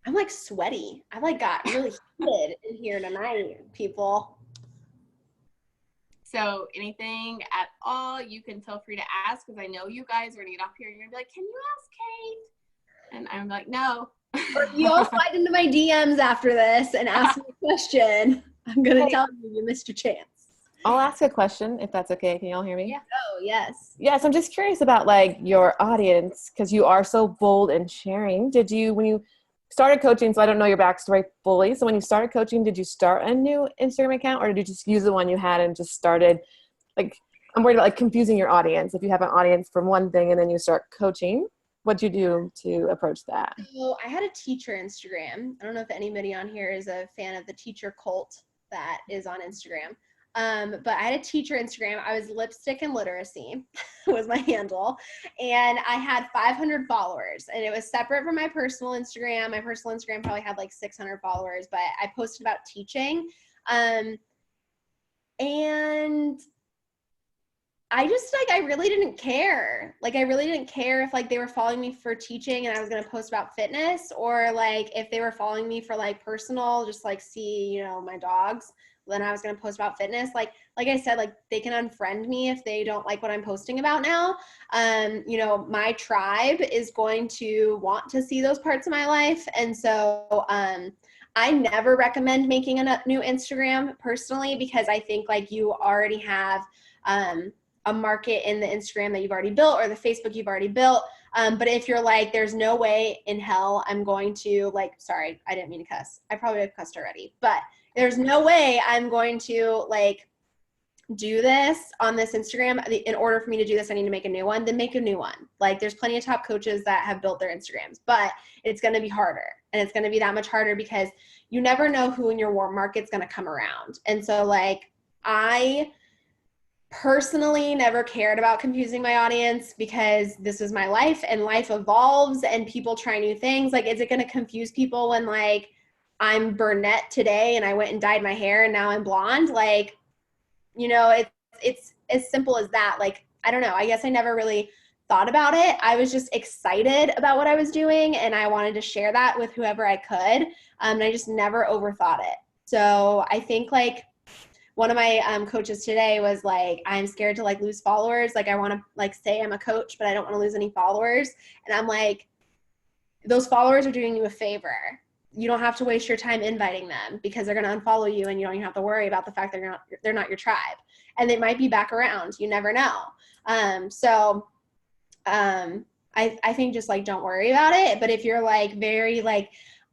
I'm like sweaty. I like got really heated in here tonight, people. So anything at all, you can feel free to ask because I know you guys are going to get off here and you're going to be like, can you ask Kate? And I'm like, no. Or you all slide into my DMs after this and ask me a question. I'm going to tell you missed your chance. I'll ask a question if that's okay. Can you all hear me? Yeah. Oh, yes. Yes, I'm just curious about like your audience because you are so bold in sharing. When you started coaching, so I don't know your backstory fully. So when you started coaching, did you start a new Instagram account or did you just use the one you had and just started? Like, I'm worried about like confusing your audience. If you have an audience from one thing and then you start coaching, what'd you do to approach that? So I had a teacher Instagram. I don't know if anybody on here is a fan of the teacher cult. that is on Instagram. But I had a teacher Instagram. I was Lipstick and Literacy was my handle. And I had 500 followers, and it was separate from my personal Instagram. My personal Instagram probably had like 600 followers, but I posted about teaching. And I just I really didn't care. Like, I really didn't care if like they were following me for teaching and I was going to post about fitness, or like if they were following me for like personal, just like see, my dogs, then I was going to post about fitness. Like I said, like they can unfriend me if they don't like what I'm posting about now. My tribe is going to want to see those parts of my life. And so, I never recommend making a new Instagram personally, because I think like you already have, a market in the Instagram that you've already built, or the Facebook you've already built. But if you're like, there's no way in hell I'm going to sorry, I didn't mean to cuss. I probably have cussed already, but there's no way I'm going to do this on this Instagram. In order for me to do this, I need to make a new one. Then make a new one. Like, there's plenty of top coaches that have built their Instagrams, but it's going to be harder, and it's going to be that much harder because you never know who in your warm market's going to come around. And so I personally never cared about confusing my audience, because this is my life and life evolves and people try new things. Like, is it going to confuse people when I'm brunette today and I went and dyed my hair and now I'm blonde? It's as simple as that. I don't know. I guess I never really thought about it. I was just excited about what I was doing, and I wanted to share that with whoever I could. And I just never overthought it. So I think one of my coaches today was I'm scared to lose followers. I want to say I'm a coach, but I don't want to lose any followers. And I'm those followers are doing you a favor. You don't have to waste your time inviting them, because they're going to unfollow you, and you don't even have to worry about the fact that they're not your tribe, and they might be back around. You never know. I think just don't worry about it. But if you're very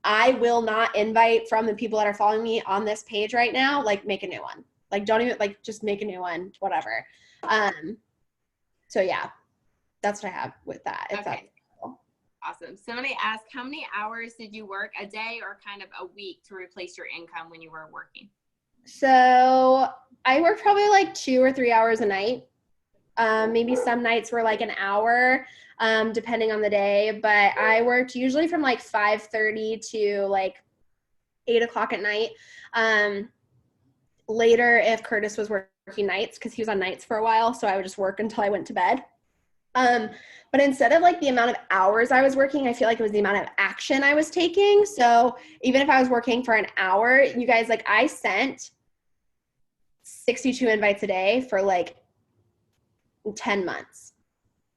I will not invite from the people that are following me on this page right now, make a new one. Don't even just make a new one, whatever. So yeah, that's what I have with that. If okay. Awesome. Somebody asked, how many hours did you work a day or kind of a week to replace your income when you were working? So I worked probably 2 or 3 hours a night. Maybe some nights were an hour, depending on the day. But I worked usually from 5:30 to 8 o'clock at night. Later, if Curtis was working nights, because he was on nights for a while, so I would just work until I went to bed. But instead of the amount of hours I was working, I feel like it was the amount of action I was taking. So even if I was working for an hour, you guys, I sent 62 invites a day for 10 months.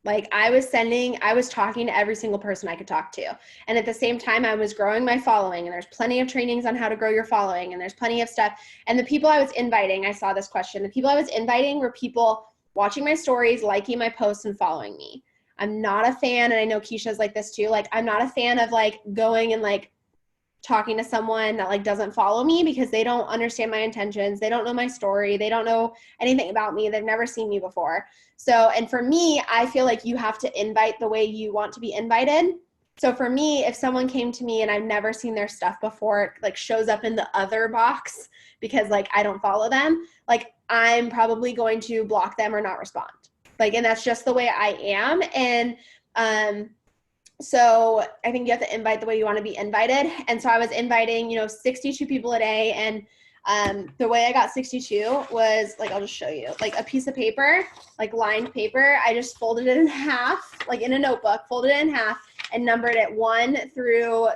I was talking to every single person I could talk to. And at the same time, I was growing my following, and there's plenty of trainings on how to grow your following, and there's plenty of stuff. And the people I was inviting, I saw this question, the people I was inviting were people watching my stories, liking my posts, and following me. I'm not a fan, and I know Keisha's like this too. I'm not a fan of going and talking to someone that doesn't follow me, because they don't understand my intentions. They don't know my story. They don't know anything about me. They've never seen me before. So, and for me, I feel you have to invite the way you want to be invited. So for me, if someone came to me and I've never seen their stuff before, it shows up in the other box because I don't follow them, I'm probably going to block them or not respond. And that's just the way I am. And so I think you have to invite the way you want to be invited. And so I was inviting, 62 people a day. And the way I got 62 was I'll just show you, a piece of paper, lined paper. I just folded it in half, in a notebook, folded it in half and numbered it 1 through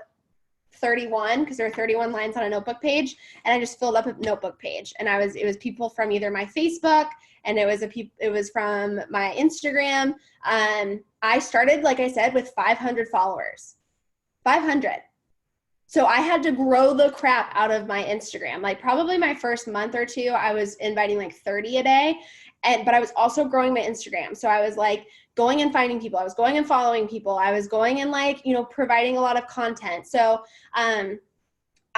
31, because there are 31 lines on a notebook page. And I just filled up a notebook page. And it was people from either my Facebook, and it was from my Instagram. I started, like I said, with 500 followers, 500. So I had to grow the crap out of my Instagram. Probably my first month or two, I was inviting 30 a day. But I was also growing my Instagram. So I was going and finding people. I was going and following people. I was going and providing a lot of content. So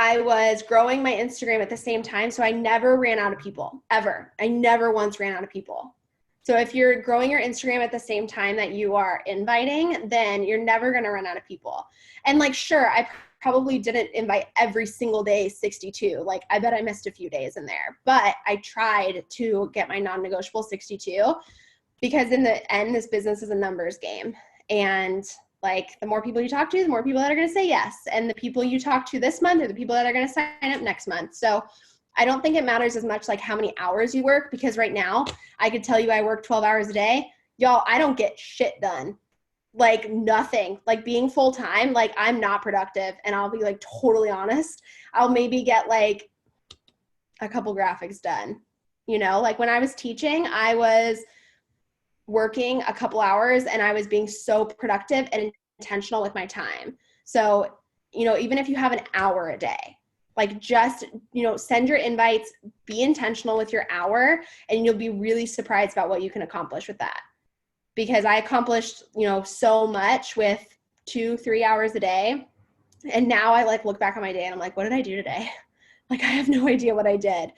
I was growing my Instagram at the same time. So I never ran out of people, ever. I never once ran out of people. So if you're growing your Instagram at the same time that you are inviting, then you're never going to run out of people. And sure, I probably didn't invite every single day 62. Like I bet I missed a few days in there, but I tried to get my non-negotiable 62 because in the end, this business is a numbers game. And like the more people you talk to, the more people that are going to say yes. And the people you talk to this month are the people that are going to sign up next month. So I don't think it matters as much like how many hours you work, because right now I could tell you I work 12 hours a day. Y'all, I don't get shit done. Like nothing. Like being full time, like I'm not productive. And I'll be like totally honest. I'll maybe get like a couple graphics done. You know, like when I was teaching, I was working a couple hours and I was being so productive and intentional with my time. So, you know, even if you have an hour a day, like just, you know, send your invites, be intentional with your hour, and you'll be really surprised about what you can accomplish with that. Because I accomplished, you know, so much with 2-3 hours a day. And now I like look back on my day and I'm like, what did I do today? Like, I have no idea what I did.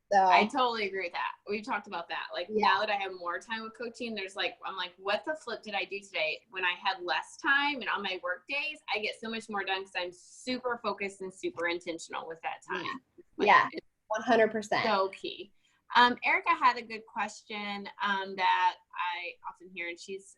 So I totally agree with that. We've talked about that. Like now that I have more time with coaching, there's like, I'm like, what the flip did I do today? When I had less time and on my work days, I get so much more done because I'm super focused and super intentional with that time. Like, yeah, 100%. So key. Erica had a good question that I often hear, and she's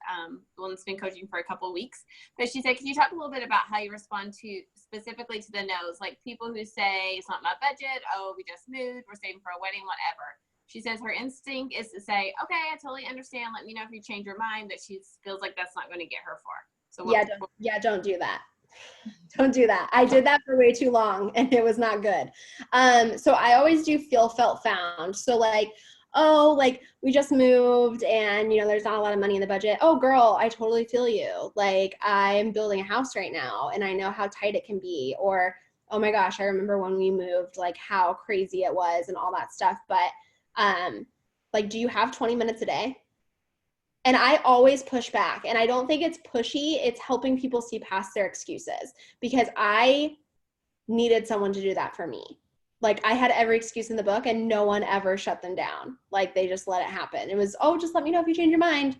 the one that's been coaching for a couple of weeks. But she said, can you talk a little bit about how you respond to specifically to the no's, like people who say it's not my budget, oh, we just moved, we're saving for a wedding, whatever. She says her instinct is to say, okay, I totally understand. Let me know if you change your mind, but she feels like that's not going to get her far. So don't do that. Don't do that. I did that for way too long and it was not good. So I always do feel, felt, found. So like, oh, like we just moved and, you know, there's not a lot of money in the budget. Oh girl, I totally feel you. Like I'm building a house right now and I know how tight it can be. Or, oh my gosh, I remember when we moved, like how crazy it was and all that stuff. But like, do you have 20 minutes a day? And I always push back. And I don't think it's pushy. It's helping people see past their excuses, because I needed someone to do that for me. Like I had every excuse in the book and no one ever shut them down. Like they just let it happen. It was, oh, just let me know if you change your mind.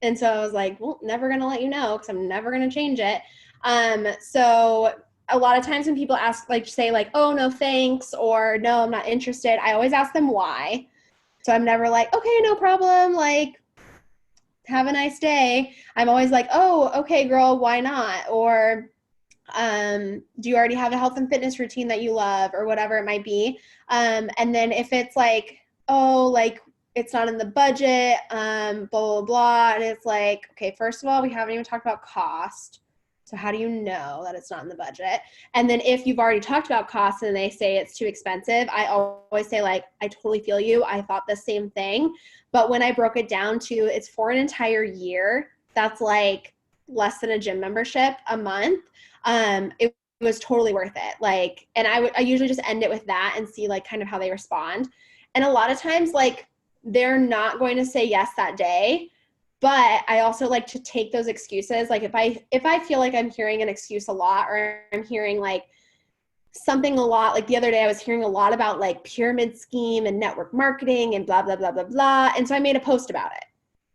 And so I was like, well, never going to let you know because I'm never going to change it. So a lot of times when people ask, like say like, oh, no, thanks, or no, I'm not interested, I always ask them why. So I'm never like, okay, no problem. Like, have a nice day. I'm always like, oh, okay, girl, why not? Or do you already have a health and fitness routine that you love, or whatever it might be? And then if it's like, oh, like it's not in the budget, blah, blah, blah. And it's like, okay, first of all, we haven't even talked about cost. So how do you know that it's not in the budget? And then if you've already talked about costs and they say it's too expensive, I always say like, I totally feel you. I thought the same thing. But when I broke it down to it's for an entire year, that's like less than a gym membership a month. It was totally worth it. Like, and I usually just end it with that and see like kind of how they respond. And a lot of times like they're not going to say yes that day. But I also like to take those excuses. Like if I feel like I'm hearing an excuse a lot, or I'm hearing like something a lot, like the other day I was hearing a lot about like pyramid scheme and network marketing and blah, blah, blah, blah, blah. And so I made a post about it.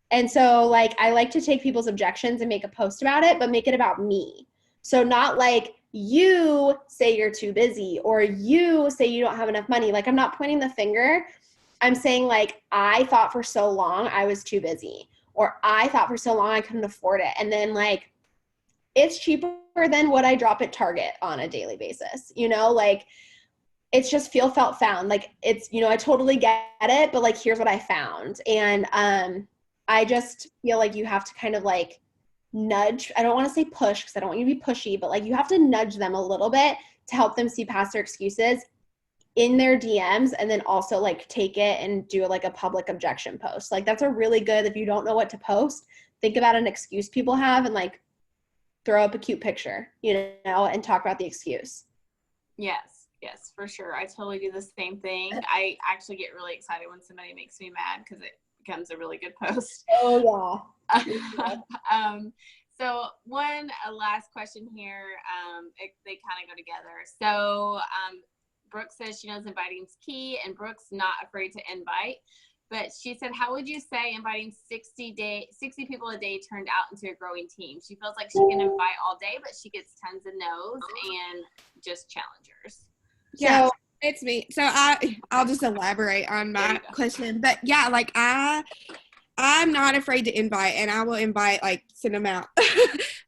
And so like, I like to take people's objections and make a post about it, but make it about me. So not like you say you're too busy or you say you don't have enough money. Like I'm not pointing the finger. I'm saying like, I thought for so long I was too busy, or I thought for so long I couldn't afford it. And then like, it's cheaper than what I drop at Target on a daily basis, you know, like it's just feel, felt, found. Like it's, you know, I totally get it, but like, here's what I found. And I just feel like you have to kind of like nudge. I don't want to say push because I don't want you to be pushy, but like you have to nudge them a little bit to help them see past their excuses in their DMs, and then also like take it and do like a public objection post. Like that's a really good, if you don't know what to post, think about an excuse people have and like throw up a cute picture, you know, and talk about the excuse. Yes, for sure. I totally do the same thing. I actually get really excited when somebody makes me mad because it becomes a really good post. Oh yeah. So one last question here. They kind of go together. So Brooke says she knows inviting is key, and Brooke's not afraid to invite. But she said, how would you say inviting 60 people a day turned out into a growing team? She feels like she can invite all day, but she gets tons of no's and just challengers. Yeah, So it's me. So I'll just elaborate on There you my go. question. But yeah, like I'm not afraid to invite, and I will invite, like, send them out.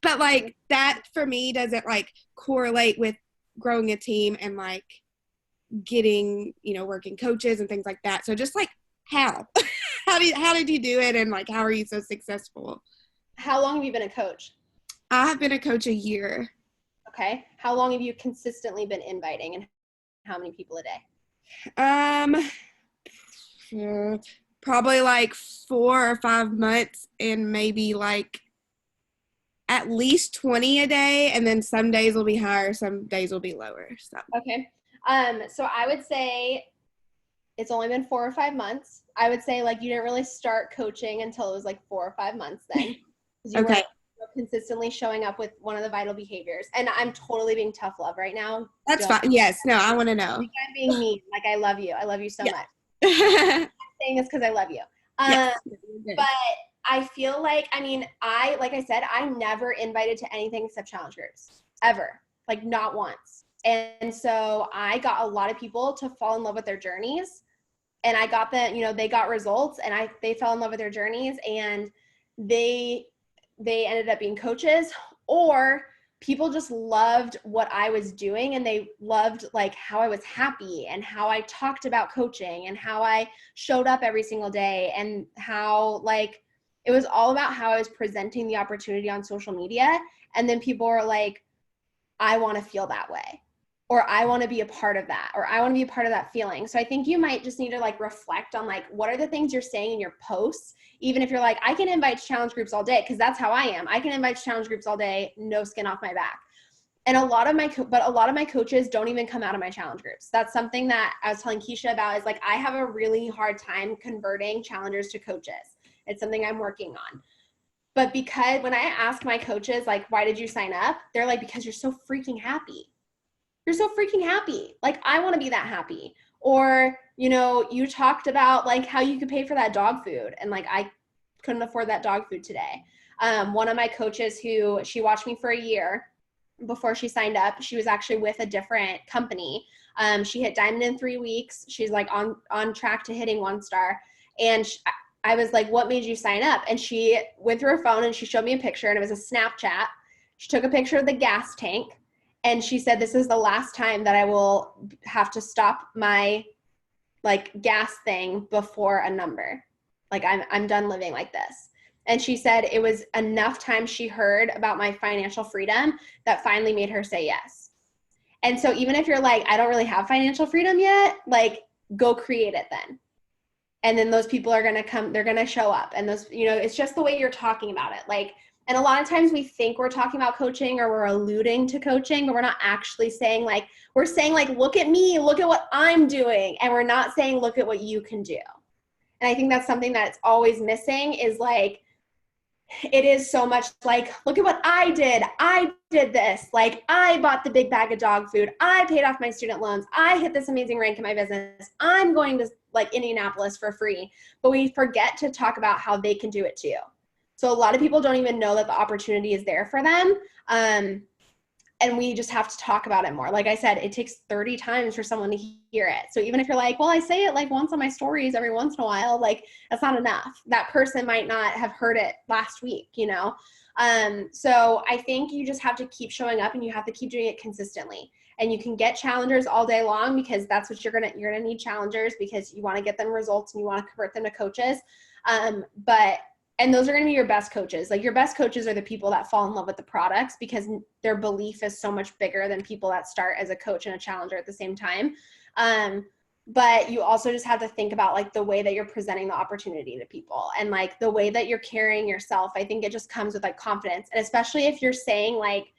But like that for me doesn't like correlate with growing a team and like getting, working coaches and things like that. So just like how how did you do it, and like how are you so successful? how long have you been a coach? I have been a coach a year. Okay. How long have you consistently been inviting, and how many people a day? Probably like 4 or 5 months, and maybe like at least 20 a day, and then some days will be higher, some days will be lower. So Okay. So I would say it's only been 4 or 5 months. I would say like you didn't really start coaching until it was like 4 or 5 months then. Because you Okay. were consistently showing up with one of the vital behaviors. And I'm totally being tough love right now. that's Don't fine. Yes. No, I want to know. think I'm being mean. Like, I love you. I love you so Yeah. much. I'm saying this because I love you. Yes. But I feel like, like I said, I never invited to anything except challenge groups, ever, like not once. And so I got a lot of people to fall in love with their journeys, and I got them, they got results, and they fell in love with their journeys, and they ended up being coaches, or people just loved what I was doing, and they loved like how I was happy and how I talked about coaching and how I showed up every single day, and how like it was all about how I was presenting the opportunity on social media. And then people were like, I want to feel that way, or I want to be a part of that, or I want to be a part of that feeling. So I think you might just need to like reflect on like, what are the things you're saying in your posts? Even if you're like, I can invite to challenge groups all day, because that's how I am. I can invite to challenge groups all day, no skin off my back. And a lot of my coaches don't even come out of my challenge groups. That's something that I was telling Keisha about, is like, I have a really hard time converting challengers to coaches. It's something I'm working on. But because when I ask my coaches, like, why did you sign up? They're like, because you're so freaking happy. You're so freaking happy. Like, I want to be that happy. Or, you talked about like how you could pay for that dog food, and like, I couldn't afford that dog food today. One of my coaches, she watched me for a year before she signed up. She was actually with a different company. She hit diamond in 3 weeks. She's like on track to hitting 1-star. And I was like, what made you sign up? And she went through her phone and she showed me a picture, and it was a Snapchat. She took a picture of the gas tank, and she said, this is the last time that I will have to stop my like gas thing before a number. Like, I'm done living like this. And she said it was enough time she heard about my financial freedom that finally made her say yes. And so even if you're like, I don't really have financial freedom yet, like, go create it then. And then those people are going to come, they're going to show up. And those, it's just the way you're talking about it. Like, and a lot of times we think we're talking about coaching, or we're alluding to coaching, but we're not actually saying like, we're saying like, look at me, look at what I'm doing. And we're not saying, look at what you can do. And I think that's something that's always missing, is like, it is so much like, look at what I did. I did this. Like, I bought the big bag of dog food. I paid off my student loans. I hit this amazing rank in my business. I'm going to like Indianapolis for free. But we forget to talk about how they can do it too. So a lot of people don't even know that the opportunity is there for them. And we just have to talk about it more. Like I said, it takes 30 times for someone to hear it. So even if you're like, well, I say it like once on my stories every once in a while, like, that's not enough. That person might not have heard it last week, So I think you just have to keep showing up, and you have to keep doing it consistently. And you can get challengers all day long, because that's what you're gonna need challengers, because you want to get them results and you want to convert them to coaches. And those are going to be your best coaches. Like, your best coaches are the people that fall in love with the products, because their belief is so much bigger than people that start as a coach and a challenger at the same time. But you also just have to think about like the way that you're presenting the opportunity to people, and like the way that you're carrying yourself. I think it just comes with like confidence. And especially if you're saying like,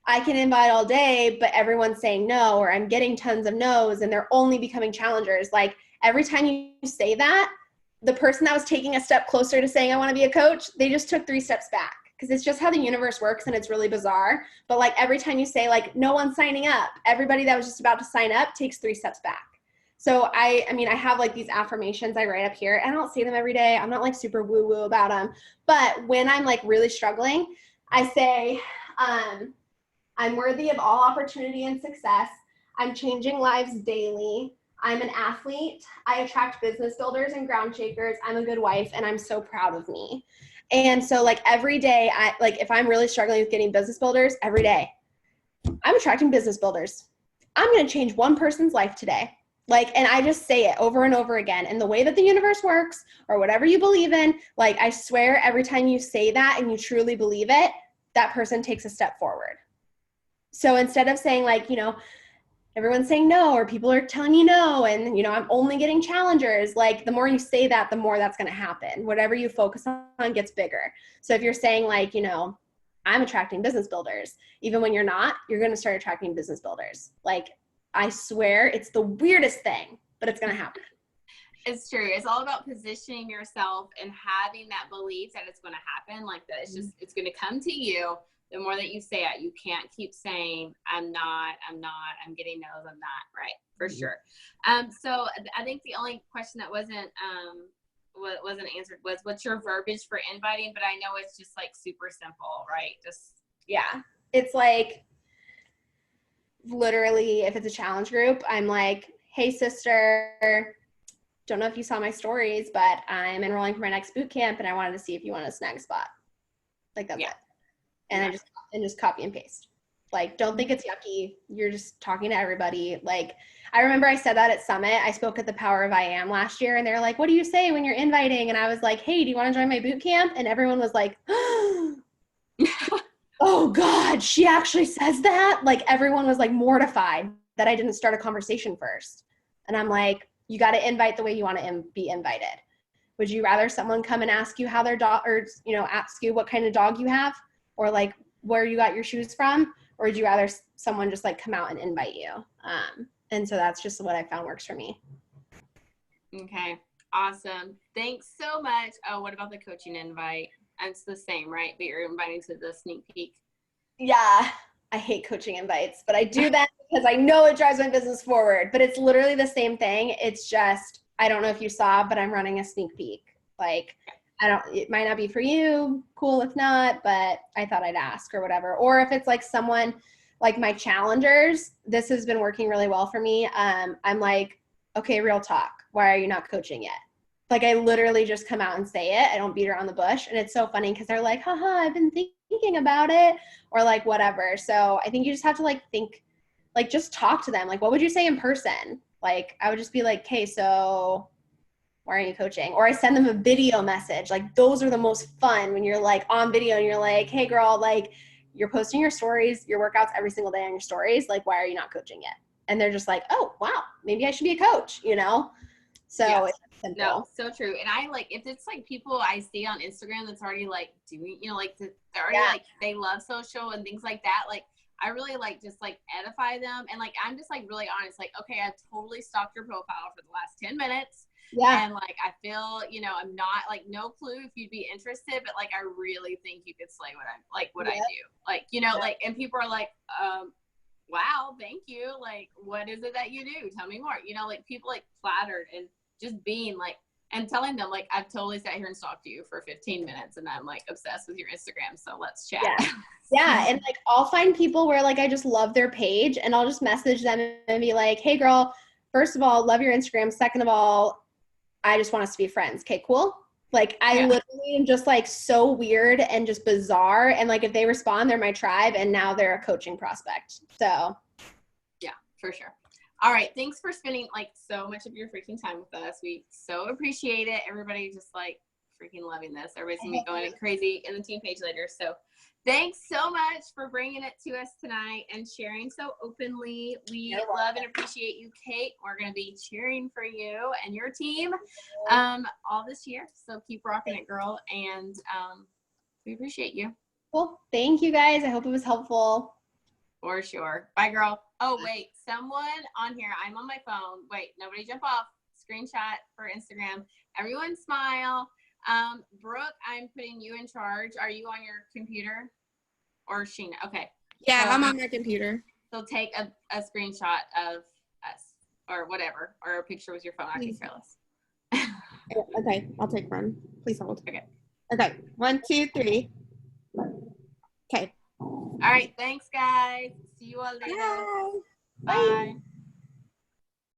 I can invite all day, but everyone's saying no, or I'm getting tons of no's and they're only becoming challengers. Like, every time you say that, the person that was taking a step closer to saying, I want to be a coach, they just took 3 steps back, because it's just how the universe works, and it's really bizarre. But like, every time you say like, no one's signing up, everybody that was just about to sign up takes 3 steps back. So I mean, I have like these affirmations I write up here, and I don't say them every day. I'm not like super woo woo about them. But when I'm like really struggling, I say, I'm worthy of all opportunity and success. I'm changing lives daily. I'm an athlete. I attract business builders and ground shakers. I'm a good wife, and I'm so proud of me. And so like every day, if I'm really struggling with getting business builders, every day, I'm attracting business builders. I'm going to change one person's life today. And I just say it over and over again. And the way that the universe works, or whatever you believe in, like I swear every time you say that and you truly believe it, that person takes a step forward. So instead of saying like, everyone's saying no, or people are telling you no, and I'm only getting challengers, like the more you say that, the more that's going to happen. Whatever you focus on gets bigger. So if you're saying like, I'm attracting business builders, even when you're not, you're going to start attracting business builders. Like, I swear it's the weirdest thing, but it's going to happen. It's true. It's all about positioning yourself and having that belief that it's going to happen, like that it's going to come to you. The more that you say it, you can't keep saying, I'm not, I'm getting no's, I'm not, right? For sure. So I think the only question that wasn't answered was, what's your verbiage for inviting? But I know it's just like super simple, right? Yeah. It's like, literally, if it's a challenge group, I'm like, hey sister, don't know if you saw my stories, but I'm enrolling for my next boot camp, and I wanted to see if you want a snag spot. Like that's it. And I just copy and paste. Like, don't think it's yucky. You're just talking to everybody. Like, I remember I said that at Summit. I spoke at the Power of I Am last year, and they're like, what do you say when you're inviting? And I was like, hey, do you want to join my boot camp? And everyone was like, oh God, she actually says that? Like, everyone was like mortified that I didn't start a conversation first. And I'm like, you got to invite the way you want to be invited. Would you rather someone come and ask you how their dog, or, ask you what kind of dog you have, or like where you got your shoes from? Or would you rather someone just like come out and invite you? And so that's just what I found works for me. Okay. Awesome. Thanks so much. Oh, what about the coaching invite? It's the same, right? But you're inviting to the sneak peek. Yeah. I hate coaching invites, but I do that because I know it drives my business forward. But it's literally the same thing. It's just, I don't know if you saw, but I'm running a sneak peek. Like, it might not be for you, cool if not, but I thought I'd ask or whatever. Or if it's like someone like my challengers, this has been working really well for me. I'm like, okay, real talk. Why are you not coaching yet? Like, I literally just come out and say it. I don't beat around the bush. And it's so funny because they're like, haha, I've been thinking about it, or like whatever. So I think you just have to like think, like just talk to them. Like, what would you say in person? Like, I would just be like, okay, so why aren't you coaching? Or I send them a video message. Like, those are the most fun when you're like on video and you're like, hey girl, like you're posting your stories, your workouts every single day on your stories. Like, why are you not coaching yet? And they're just like, oh, wow, maybe I should be a coach, So yes. It's simple. No, so true. And I like, if it's like people I see on Instagram that's already like doing, like they're already like, they love social and things like that. Like, I really like just like edify them. And like, I'm just like really honest, like, okay, I've totally stalked your profile for the last 10 minutes. Yeah. And like, I feel, I'm not like, no clue if you'd be interested, but like, I really think you could slay what I do. Like, like, and people are like, wow, thank you. Like, what is it that you do? Tell me more. Like people like flattered and just being like, and telling them like, I've totally sat here and stalked you for 15 minutes and I'm like obsessed with your Instagram. So let's chat. Yeah. And like, I'll find people where like, I just love their page and I'll just message them and be like, hey girl, first of all, love your Instagram. Second of all, I just want us to be friends. Okay, cool. Like, I literally am just like so weird and just bizarre. And like, if they respond, they're my tribe and now they're a coaching prospect. So yeah, for sure. All right. Thanks for spending like so much of your freaking time with us. We so appreciate it. Everybody just like freaking loving this. Everybody's gonna be going crazy in the team page later. So thanks so much for bringing it to us tonight and sharing so openly. We love and appreciate you, Kate. We're going to be cheering for you and your team all this year. So keep rocking it, girl. And we appreciate you. Cool. Thank you, guys. I hope it was helpful. For sure. Bye, girl. Oh, wait. Someone on here. I'm on my phone. Wait, nobody jump off. Screenshot for Instagram. Everyone smile. Brooke, I'm putting you in charge. Are you on your computer or Sheena? Okay. Yeah, so, I'm on my computer. So take a screenshot of us. or whatever, or a picture with your phone. I could care less. Okay, I'll take one. Please hold. Okay. Okay, 1, 2, 3. Okay. All right. Thanks, guys. See you all later. Bye. Bye.